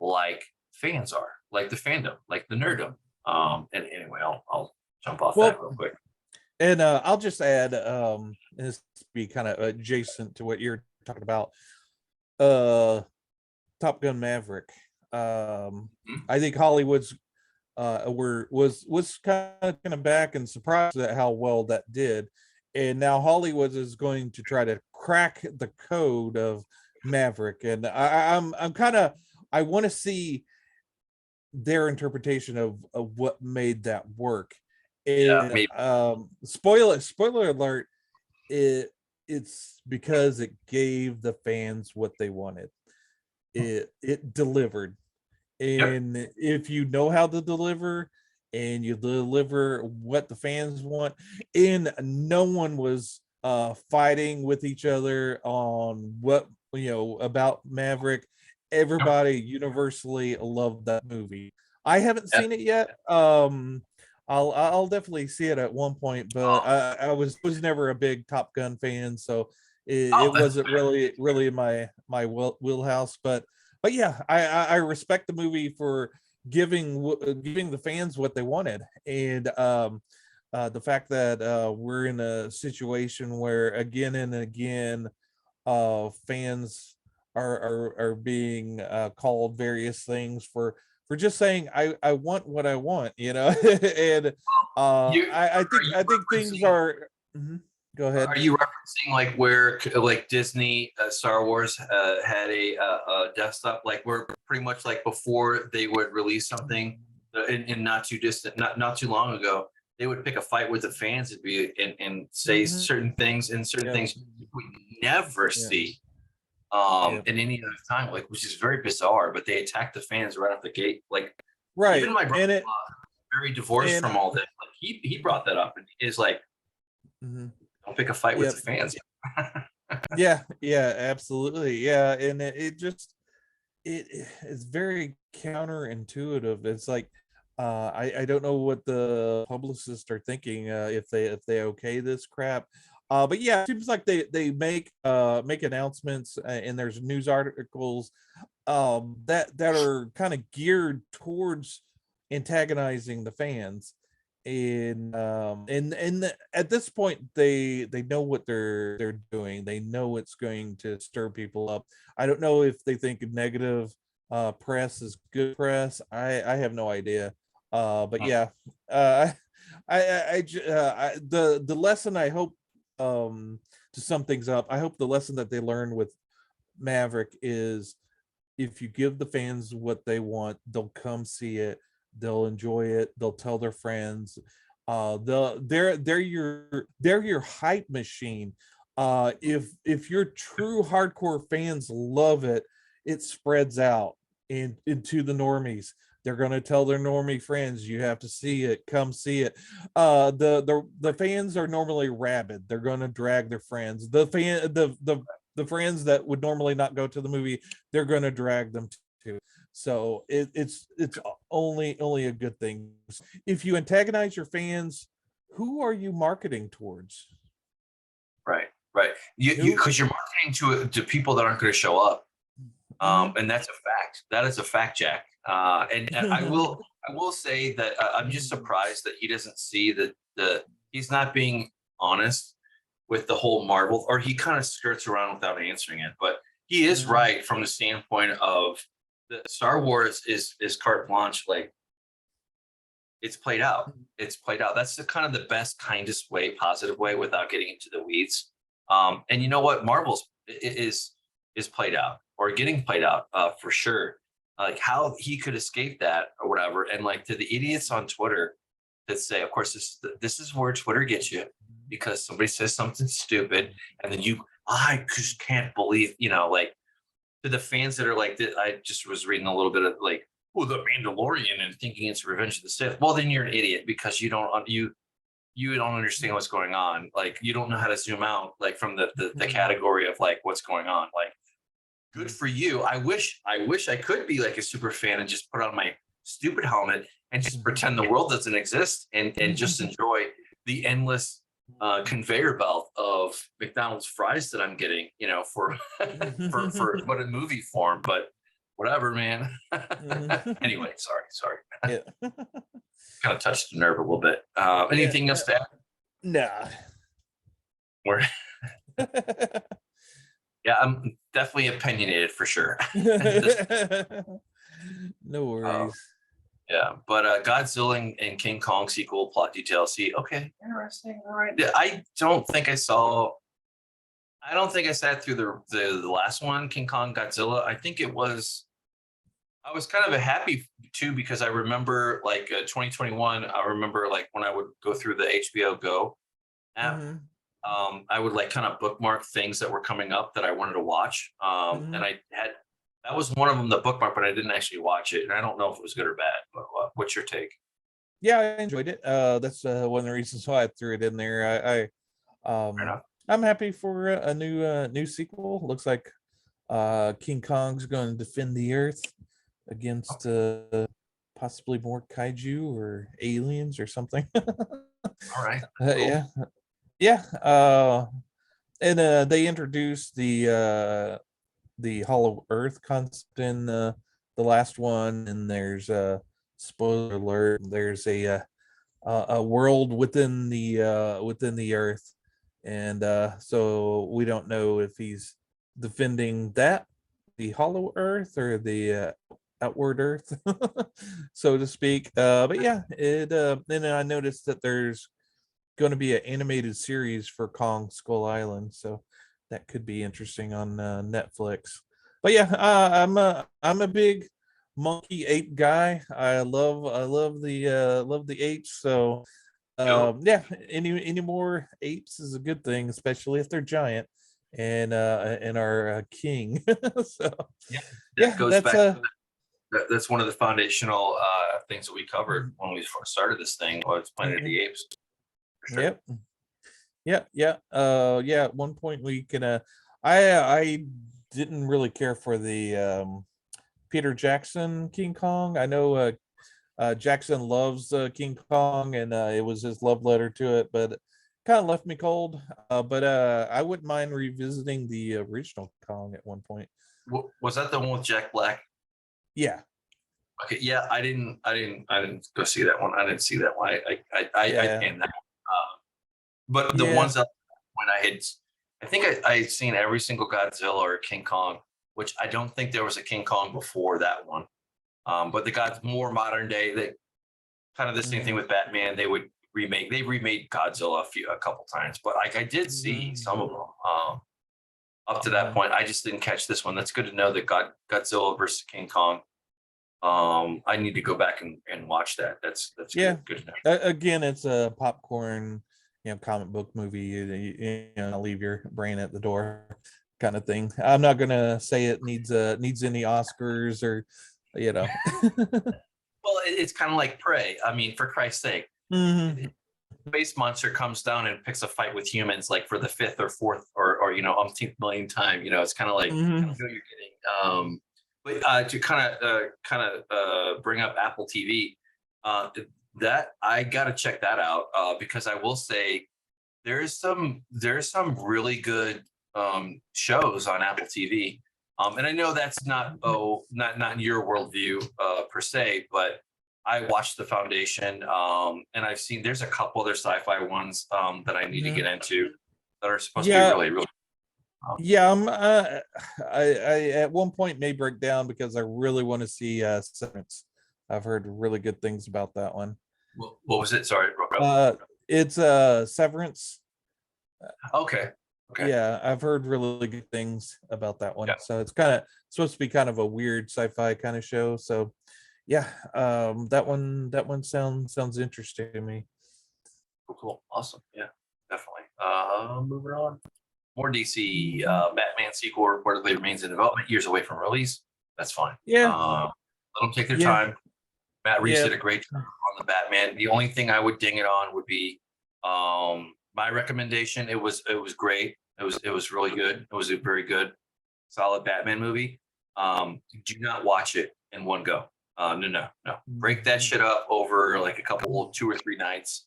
like fans are, like the fandom, like the nerdom. And anyway, I'll jump off that real quick. And I'll just add, this be kind of adjacent to what you're talking about. Top Gun Maverick. I think Hollywood's was kind of back and surprised at how well that did, and now Hollywood is going to try to crack the code of Maverick, and I want to see their interpretation of what made that work. And spoiler alert, it's because it gave the fans what they wanted. it delivered. And if you know how to deliver and you deliver what the fans want, and no one was fighting with each other on what, about Maverick. Everybody universally loved that movie. I haven't seen it yet. I'll definitely see it at one point, but I was never a big Top Gun fan, so it wasn't really my wheelhouse. But yeah, I respect the movie for giving the fans what they wanted, and the fact that we're in a situation where again and again fans are being called various things for just saying I want what I want, and I think things are. Go ahead. Are you referencing like where like Disney Star Wars had a desktop, like where pretty much like before they would release something in not too distant, not too long ago, they would pick a fight with the fans and say certain things, and certain things we never see in any other time, like, which is very bizarre. But they attacked the fans right off the gate, like even my brother, very divorced from all this. Like he brought that up and is like, don't pick a fight with the fans. yeah, absolutely, yeah, and it just it's very counterintuitive. It's like I don't know what the publicists are thinking, if they okay this crap. But yeah, it seems like they make announcements, and there's news articles that are kind of geared towards antagonizing the fans. And at this point they know what they're doing. They know it's going to stir people up. I don't know if they think negative press is good press. I have no idea. But yeah, the lesson, I hope, to sum things up, I hope the lesson that they learn with Maverick is, if you give the fans what they want, they'll come see it, they'll enjoy it, they'll tell their friends. They're your hype machine. If your true hardcore fans love it, it spreads out into the normies. They're going to tell their normie friends, you have to see it, come see it. The fans are normally rabid. They're going to drag their friends. The friends that would normally not go to the movie, they're going to drag them to. So it's only a good thing. If you antagonize your fans, who are you marketing towards? Right. You because you're marketing to people that aren't going to show up. And that's a fact. That is a fact, Jack. And I will say that I'm just surprised that he doesn't see that he's not being honest with the whole Marvel, or he kind of skirts around without answering it. But he is right from the standpoint of the Star Wars is carte blanche. Like, it's played out. It's played out. That's the kind of the best, kindest way, positive way, without getting into the weeds. And you know what? Marvel's is played out, or getting played out, for sure. Like how he could escape that or whatever. And like, to the idiots on Twitter that say, of course, this is where Twitter gets you, because somebody says something stupid and then I just can't believe, like, to the fans that are like, I just was reading a little bit of like, oh, the Mandalorian, and thinking it's Revenge of the Sith. Well, then you're an idiot, because you don't understand what's going on. Like, you don't know how to zoom out, like, from the category of like what's going on. Like, good for you. I wish I could be like a super fan and just put on my stupid helmet and just pretend the world doesn't exist and just enjoy the endless conveyor belt of McDonald's fries that I'm getting, for what a movie form. But whatever, man. Anyway, sorry. Yeah. Kind of touched the nerve a little bit. Anything else to add? Nah. Yeah, I'm definitely opinionated for sure. No worries. Yeah, but Godzilla and King Kong sequel plot details. See, okay, interesting. All right. I don't think I sat through the last one, King Kong Godzilla. I think I was kind of happy too, because I remember like 2021. I remember like when I would go through the HBO Go app. I would like kind of bookmark things that were coming up that I wanted to watch. And I That was one of them, the bookmark, but I didn't actually watch it, and I don't know if it was good or bad. But what's your take? Yeah, I enjoyed it. That's one of the reasons why I threw it in there. Fair enough. I'm happy for a new sequel. Looks like King Kong's going to defend the Earth against possibly more kaiju or aliens or something. All right. Cool. Yeah. And they introduced the Hollow Earth concept in the last one, and there's a spoiler alert. There's a world within the Earth, and so we don't know if he's defending that the Hollow Earth or the outward Earth, so to speak. But yeah, it. Then I noticed that there's going to be an animated series for Kong Skull Island, so that could be interesting on Netflix. But yeah, I'm a big monkey ape guy. I love the apes. So yeah, any more apes is a good thing, especially if they're giant and our king. So yeah, yeah, goes that's back. That's one of the foundational things that we covered when we first started this thing. Was Planet of the Apes. For sure. Yep. Yeah. At one point we can I didn't really care for the Peter Jackson King Kong. I know Jackson loves King Kong, and it was his love letter to it, but kind of left me cold. But I wouldn't mind revisiting the original Kong at one point. Was that the one with Jack Black? Yeah. Okay. Yeah, I didn't go see that one. I didn't see that one. I and that. But the ones that when I think I had seen every single Godzilla or King Kong, which I don't think there was a King Kong before that one. But the God's more modern day, they kind of the same thing with Batman. They remade Godzilla a couple times, but I did see some of them. Up to that point, I just didn't catch this one. That's good to know that Godzilla versus King Kong. I need to go back and watch that. That's good to know. Again, it's a popcorn, comic book movie. You leave your brain at the door, kind of thing. I'm not gonna say it needs any Oscars or, Well, it's kind of like Prey. I mean, for Christ's sake, space monster comes down and picks a fight with humans, like for the fifth or fourth or umpteenth million time. It's kind of like you know you're getting. But to kind of bring up Apple TV, that I got to check that out because I will say there's some really good shows on Apple TV, and I know that's not in your worldview per se, but I watched The Foundation, and I've seen there's a couple other sci-fi ones that I need to get into that are supposed to be really really. Yeah, I at one point may break down because I really want to see Severance. I've heard really good things about that one. What was it? Sorry. It's Severance. Okay. Yeah, I've heard really good things about that one. Yeah. So it's supposed to be kind of a weird sci-fi kind of show. So yeah, that one sounds interesting to me. Cool. Awesome. Yeah, definitely. Moving on. More DC Batman sequel reportedly remains in development, years away from release. That's fine. Yeah. Let them take their time. Matt Reeves did a great job on the Batman. The only thing I would ding it on would be my recommendation. It was great. It was really good. It was a very good, solid Batman movie. Do not watch it in one go. No. Break that shit up over like a couple, 2 or 3 nights.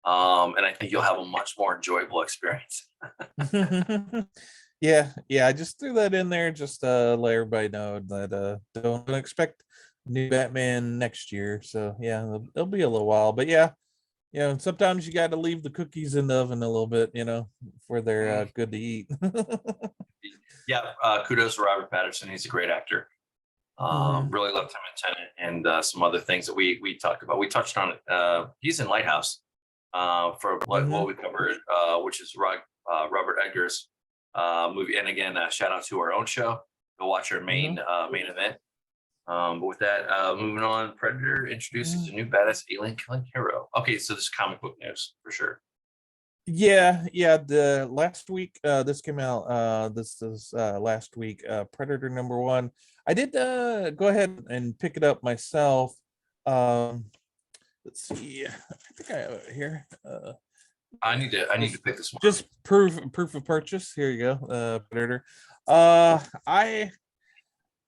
And I think you'll have a much more enjoyable experience. Yeah, I just threw that in there just to let everybody know that don't expect new Batman next year. So yeah, it'll be a little while, but yeah, sometimes you got to leave the cookies in the oven a little bit, before they're good to eat. Yeah, kudos to Robert Pattinson. He's a great actor. Really loved him in Tenet and some other things that we talked about. We touched on it. He's in Lighthouse for what we covered, which is Robert Eggers movie. And again, shout out to our own show. Go watch our main event. But with that, moving on, Predator introduces a new badass alien killing hero. Okay, so this is comic book news for sure. Yeah. The last week, this came out. This is last week. Predator #1. I did go ahead and pick it up myself. Let's see. I think I have it here. I need to pick this one. Just proof of purchase. Here you go. Predator.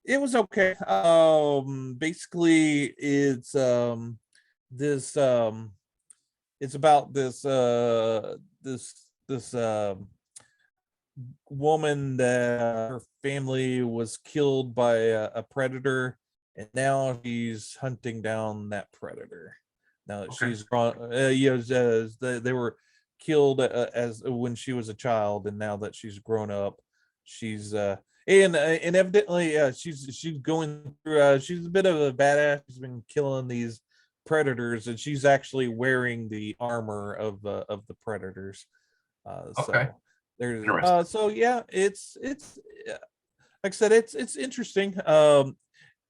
It was okay. Basically it's this it's about this woman that her family was killed by a predator, and now she's hunting down that predator. Now that she's gone, they were killed as when she was a child, and now that she's grown up, she's and evidently she's going through. She's a bit of a badass. She's been killing these predators, and she's actually wearing the armor of the predators. So there's so yeah, it's like I said, it's interesting.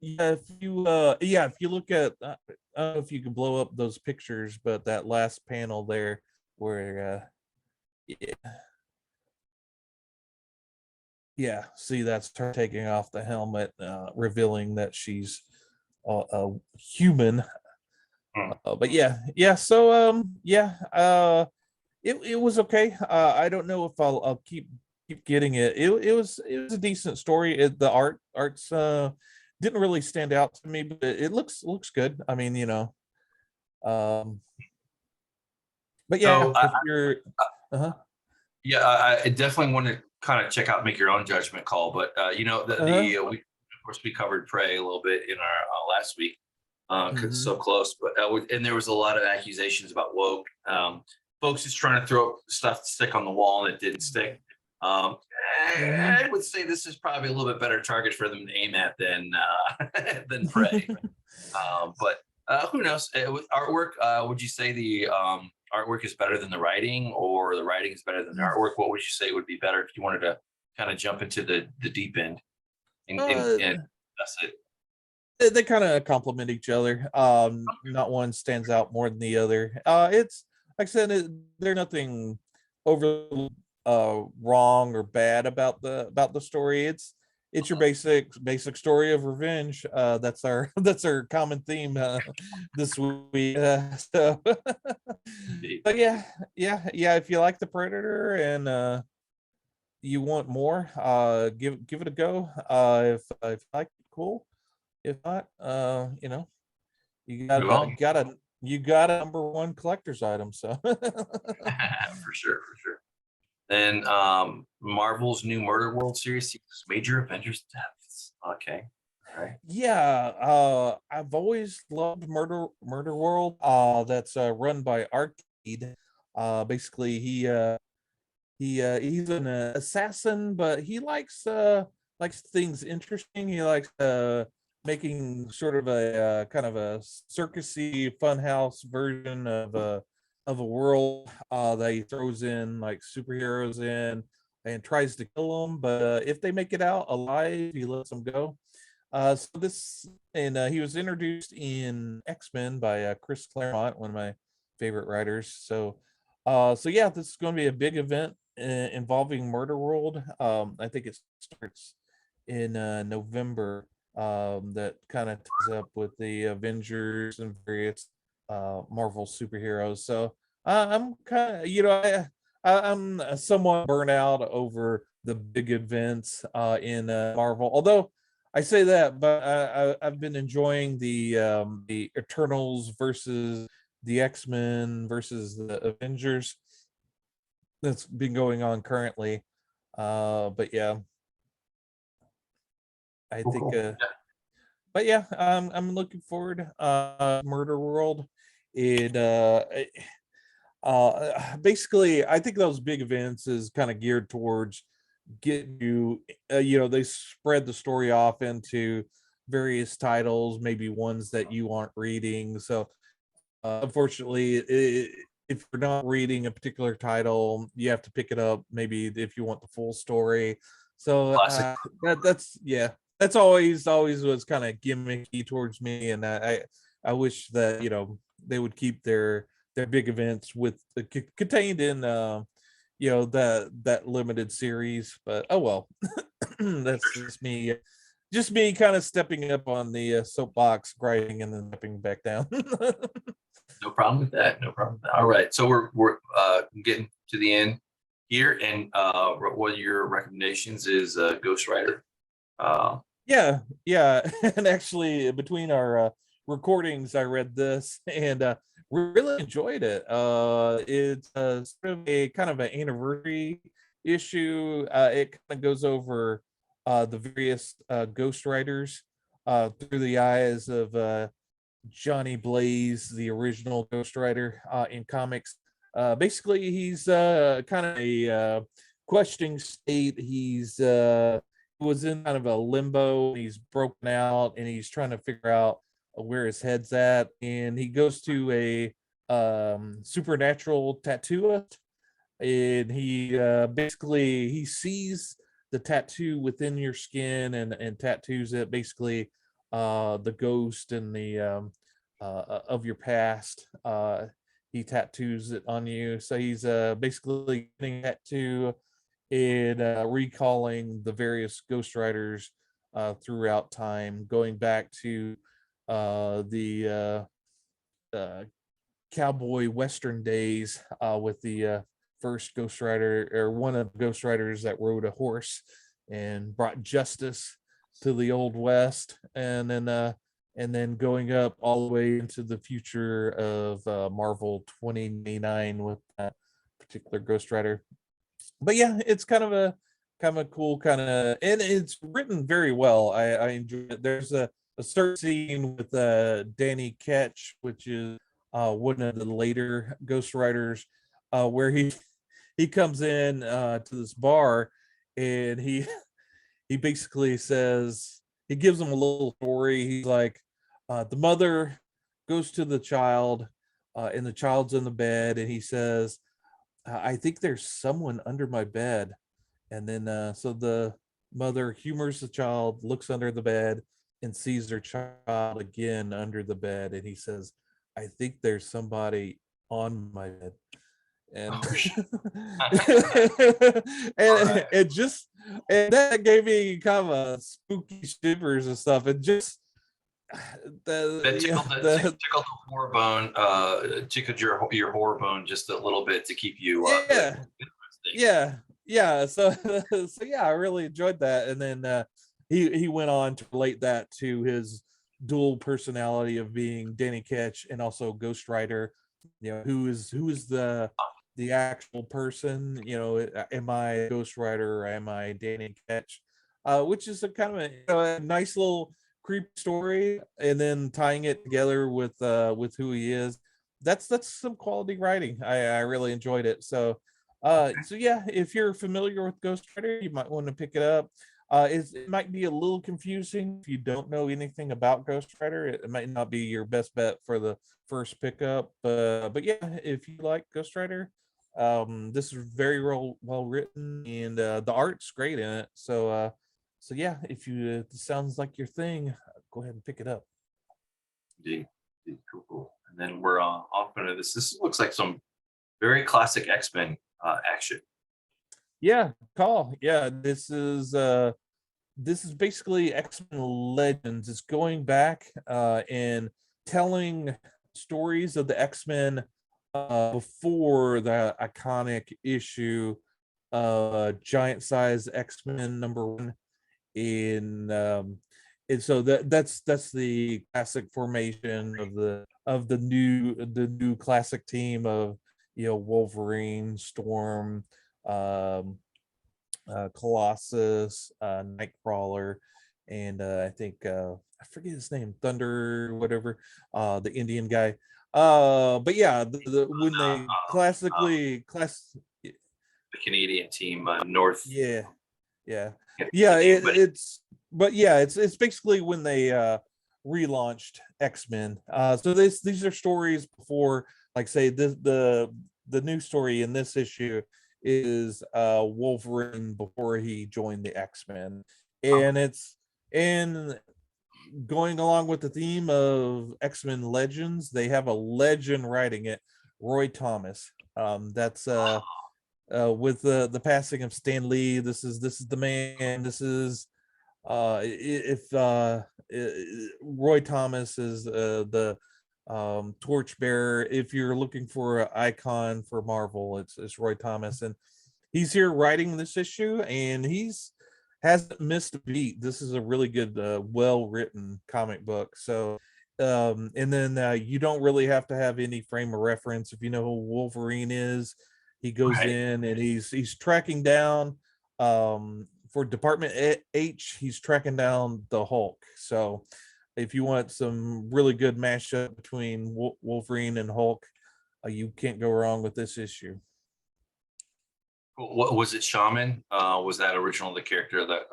Yeah, if you look at I don't know if you can blow up those pictures, but that last panel there where see, that's her taking off the helmet, revealing that she's a human. But so it was okay. I don't know if I'll keep getting it. It was a decent story. The art's didn't really stand out to me, but it looks good. I mean, but yeah, So if you're I definitely want to kind of check out, make your own judgment call. But we of course we covered Prey a little bit in our last week because it's so close. But and there was a lot of accusations about woke folks just trying to throw stuff to stick on the wall and it didn't stick. I would say this is probably a little bit better target for them to aim at than Prey. But who knows? With artwork, would you say the artwork is better than the writing, or the writing is better than the artwork? What would you say would be better if you wanted to kind of jump into the deep end and that's it? They kind of complement each other. Not one stands out more than the other. It's like I said, there's nothing overly wrong or bad about the story. It's your basic story of revenge. That's our common theme this week. So but yeah, if you like the Predator and you want more, give it a go. If you like it, cool. If not, you got a #1 collector's item. So for sure. Then Marvel's new Murderworld series, major Avengers deaths. Okay. All right. Yeah, I've always loved Murderworld. That's run by Arcade. Basically, he's an assassin, but he likes things interesting. He likes making sort of a kind of a circusy funhouse version of a world that he throws in like superheroes in and tries to kill them, but if they make it out alive, he lets them go. He was introduced in X-Men by Chris Claremont, one of my favorite writers. So yeah, this is going to be a big event involving Murderworld. I think it starts in November. That kind of ties up with the Avengers and various Marvel superheroes. So I'm kind of, I'm somewhat burnt out over the big events in Marvel. Although I say that, but I've been enjoying the Eternals versus the X-Men versus the Avengers that's been going on currently. But yeah, I think but yeah, I'm looking forward. Murderworld. Basically, I think those big events is kind of geared towards get you. They spread the story off into various titles, maybe ones that you aren't reading. So, unfortunately, if you're not reading a particular title, you have to pick it up. Maybe if you want the full story. So that's always was kind of gimmicky towards me, and I wish that they would keep their big events with contained in that limited series. But oh well, that's just me just me kind of stepping up on the soapbox, grinding, and then stepping back down. No problem with that. No problem with that. All right. So we're getting to the end here, and one of your recommendations is Ghost Rider. Yeah. And actually, between our recordings, I read this and really enjoyed it. It's sort of a kind of an anniversary issue. It kind of goes over the various Ghost Riders through the eyes of Johnny Blaze, the original Ghost Rider in comics. Basically, he's kind of a questioning state. He's was in kind of a limbo. He's broken out and he's trying to figure out where his head's at. And he goes to a supernatural tattooist, and he basically he sees the tattoo within your skin and tattoos it, basically the ghost and the of your past. He tattoos it on you, so he's basically getting that to and recalling the various Ghost Riders throughout time, going back to the cowboy western days with the first Ghost Rider, or one of the Ghost Riders that rode a horse and brought justice to the old west, and then going up all the way into the future of Marvel 2099 with that particular Ghost Rider. But yeah, it's kind of a cool kind of, and it's written very well. I enjoy it. There's a certain scene with Danny Ketch, which is one of the later Ghost Riders, where he comes in to this bar, and he basically says, he gives him a little story. He's like, the mother goes to the child, and the child's in the bed, and he says, I think there's someone under my bed. And then so the mother humors the child, looks under the bed, and sees her child again under the bed, and he says, I think there's somebody on my bed. And and Right. it just, and that gave me kind of a spooky shivers and stuff. And just That tickled the horror bone, tickled your horror bone just a little bit to keep you yeah. interesting. Yeah, so so yeah, I really enjoyed that. And then he went on to relate that to his dual personality of being Danny Ketch and also Ghost Rider. Who is the actual person? Am I a Ghost Rider or am I Danny Ketch? Which is a kind of a nice little creep story, and then tying it together with who he is. That's some quality writing. I really enjoyed it. So yeah, if you're familiar with Ghost Rider, you might want to pick it up. It might be a little confusing if you don't know anything about Ghost Rider. It might not be your best bet for the first pickup, but yeah, if you like Ghost Rider, this is very well written, and the art's great in it. So yeah, if it sounds like your thing, go ahead and pick it up. Indeed. Cool. And then we're off into this. This looks like some very classic X-Men action. Yeah, Karl. Yeah, this is basically X-Men Legends. It's going back and telling stories of the X-Men before the iconic issue giant size X-Men #1. And so that's the classic formation of the new classic team of Wolverine, Storm, Colossus, Nightcrawler, and I think I forget his name, Thunder, whatever, the Indian guy. But yeah, when they the Canadian team, North. yeah. It's It's basically when they relaunched X-Men. So these are stories before, like say the new story in this issue is Wolverine before he joined the X-Men, and it's going along with the theme of X-Men Legends. They have a legend writing it, Roy Thomas. That's with the passing of Stan Lee. This is the man. This is if Roy Thomas is the torchbearer, if you're looking for an icon for Marvel, it's Roy Thomas, and he's here writing this issue, and hasn't missed a beat. This is a really good, well written comic book. So, and then you don't really have to have any frame of reference. If you know who Wolverine is, he goes in and he's tracking down for Department H, he's tracking down the Hulk. So if you want some really good mashup between Wolverine and Hulk, you can't go wrong with this issue. What was it? Shaman? Was that original the character that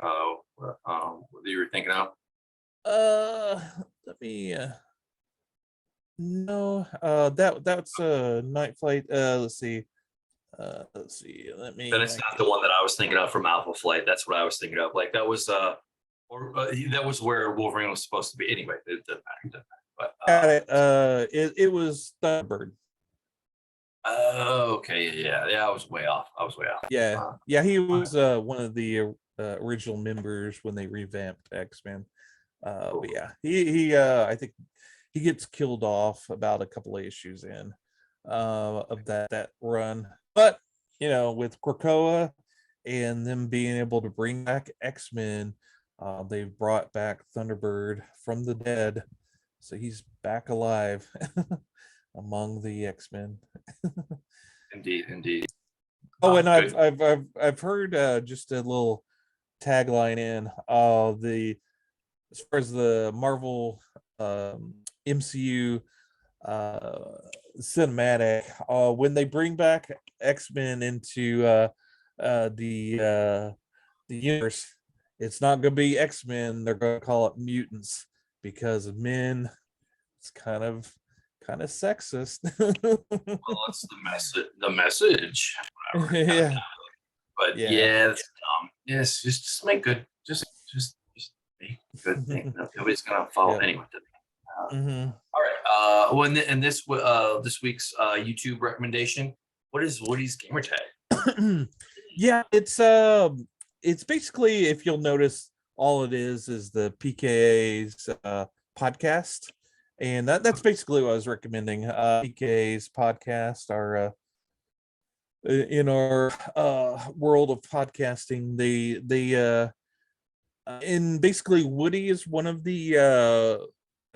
you were thinking of? Let me. No, that's Night Flight. Let's see. Let me. Then it's not the one that I was thinking of from Alpha Flight. That's what I was thinking of. Like that was that was where Wolverine was supposed to be. Anyway, it doesn't matter. But it was Thunderbird. Oh, okay, yeah, I was way off. Yeah, he was one of the original members when they revamped X-Men. But yeah, he I think he gets killed off about a couple of issues in of that run. But with Krakoa and them being able to bring back X-Men, they've brought back Thunderbird from the dead, so he's back alive among the X-Men. Indeed. Oh, and I've heard just a little tagline in as far as the Marvel MCU cinematic, when they bring back X-Men into the universe, it's not going to be X-Men. They're going to call it mutants, because men, it's kind of sexist. Well, it's the message. Yeah. But yeah, it's dumb. Yes, just make good. Just make good thing. Nobody's gonna follow anyway. All right. In this week's YouTube recommendation, what is Woody's Gamertag? Yeah, it's basically, if you'll notice, all it is the PKA's podcast, and that's basically what I was recommending. PKA's podcast, our in our world of podcasting, they and basically Woody is one of the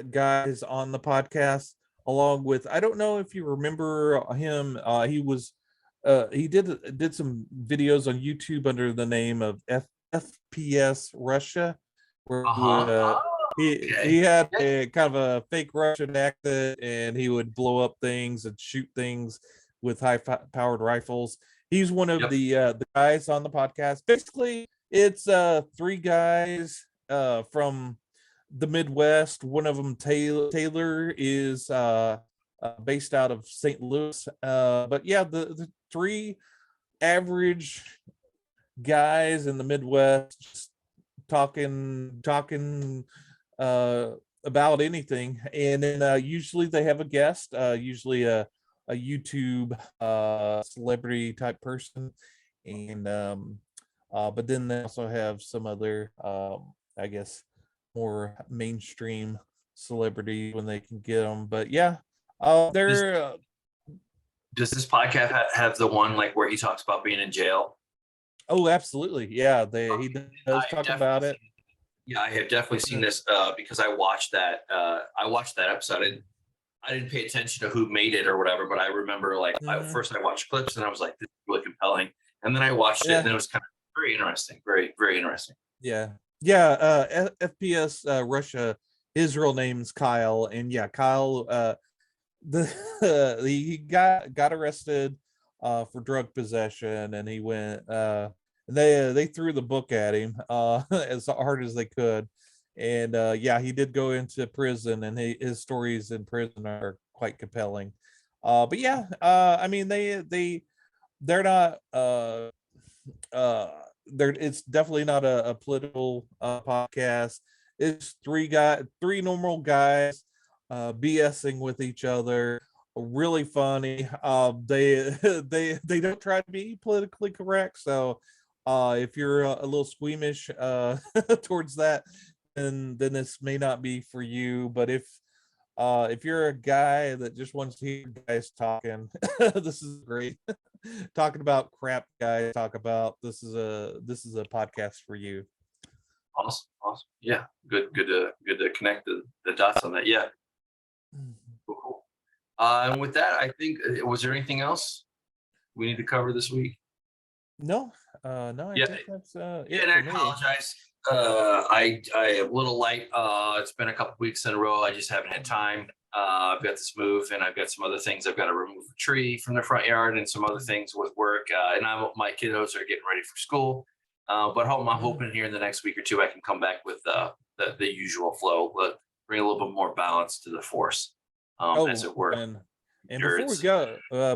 guys on the podcast, along with, I don't know if you remember him, he did some videos on YouTube under the name of FPS Russia, where he had a kind of a fake Russian accent, and he would blow up things and shoot things with high-powered rifles. He's one of the guys on the podcast. Basically, it's three guys from the Midwest. One of them, Taylor, is based out of St. Louis. But yeah, the three average guys in the Midwest just talking about anything, and then usually they have a guest, usually a YouTube celebrity type person, and but then they also have some other I guess more mainstream celebrity when they can get them. But yeah, they're does this podcast have the one like where he talks about being in jail? Oh, absolutely. Yeah, he does talk about it. Yeah, I have definitely seen this because I watched that episode. I didn't pay attention to who made it or whatever, but I remember first I watched clips and I was like, this is really compelling. And then I watched it and it was kind of very interesting. Very, very interesting. Yeah. FPS Russia, his real name's Kyle. And yeah, Kyle, he got arrested for drug possession, and he went they threw the book at him as hard as they could, and yeah, he did go into prison, and his stories in prison are quite compelling. But yeah, I mean, they're not it's definitely not a political podcast. It's three normal guys BSing with each other. Really funny. They don't try to be politically correct, so If you're a little squeamish towards that, then this may not be for you. But if you're a guy that just wants to hear guys talking, this is great. Talking about crap guys talk about, this is a podcast for you. Awesome. Yeah, good to connect the dots on that. Yeah. Cool. And with that, I think, was there anything else we need to cover this week? No, I think that's yeah, and I apologize. I am a little light. It's been a couple weeks in a row. I just haven't had time. I've got this move, and I've got some other things. I've got to remove a tree from the front yard, and some other things with work. And my kiddos are getting ready for school. But I'm hoping here in the next week or two I can come back with the usual flow, but bring a little bit more balance to the force, as it were. And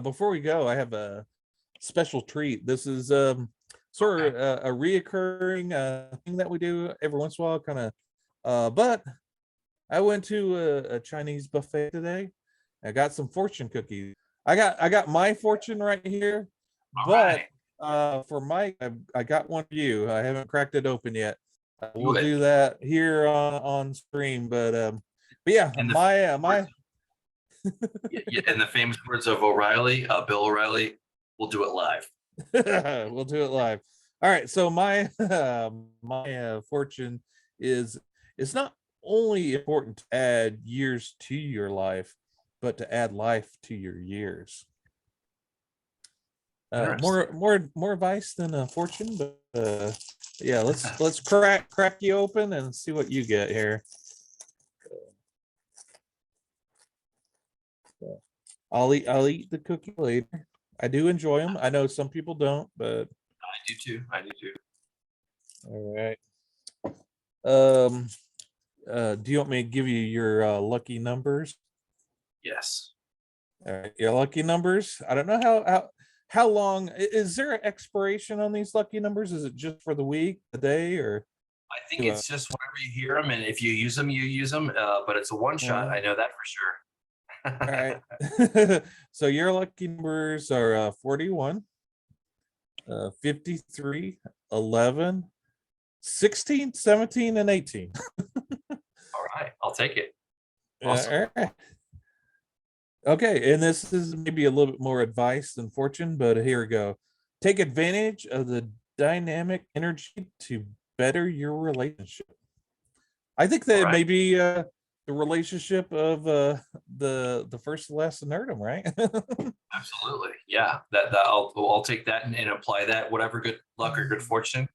before we go, I have a special treat. This is sort of a reoccurring thing that we do every once in a while, kind of. But I went to a Chinese buffet today. I got some fortune cookies. I got my fortune right here, but for Mike, I got one for you. I haven't cracked it open yet. We'll do that here on stream. But yeah, my in the famous words of O'Reilly, Bill O'Reilly, we'll do it live. We'll do it live. All right. So my fortune is, it's not only important to add years to your life, but to add life to your years. More advice than a fortune, but yeah, let's crack you open and see what you get here. I'll eat the cookie later. I do enjoy them. I know some people don't, but I do too. All right. Do you want me to give you your lucky numbers? Yes. All right, your lucky numbers. I don't know how long is there an expiration on these lucky numbers? Is it just for the week, the day, or? I think it's just whenever you hear them, and if you use them, you use them. But it's a one shot. I know that for sure. All right. So your lucky numbers are 41, 53, 11, 16, 17, and 18. All right, I'll take it. Awesome. All right. Okay, and this is maybe a little bit more advice than fortune, but here we go. Take advantage of the dynamic energy to better your relationship. I think that maybe the relationship of the first and last Nerdom, right? Absolutely, yeah. That I'll take that and apply that. Whatever good luck or good fortune,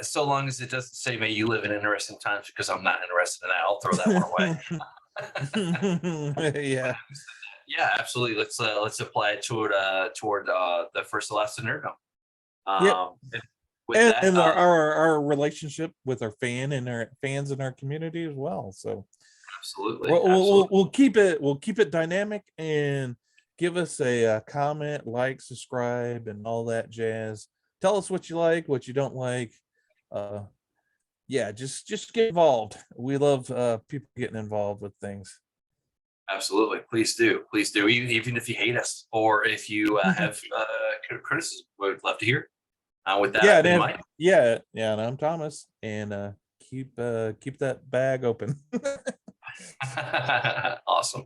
so long as it doesn't say "May you live in interesting times," because I'm not interested in that. I'll throw that one away. Yeah, absolutely. Let's apply it toward the first and last Nerdom. And our relationship with our fans in our community as well. So absolutely, we'll keep it dynamic, and give us a comment, like, subscribe, and all that jazz. Tell us what you like, what you don't like. Yeah, just get involved. We love people getting involved with things. Absolutely, please do. Even if you hate us, or if you have criticism, we'd love to hear. With that, and I'm Thomas, and keep that bag open. Awesome.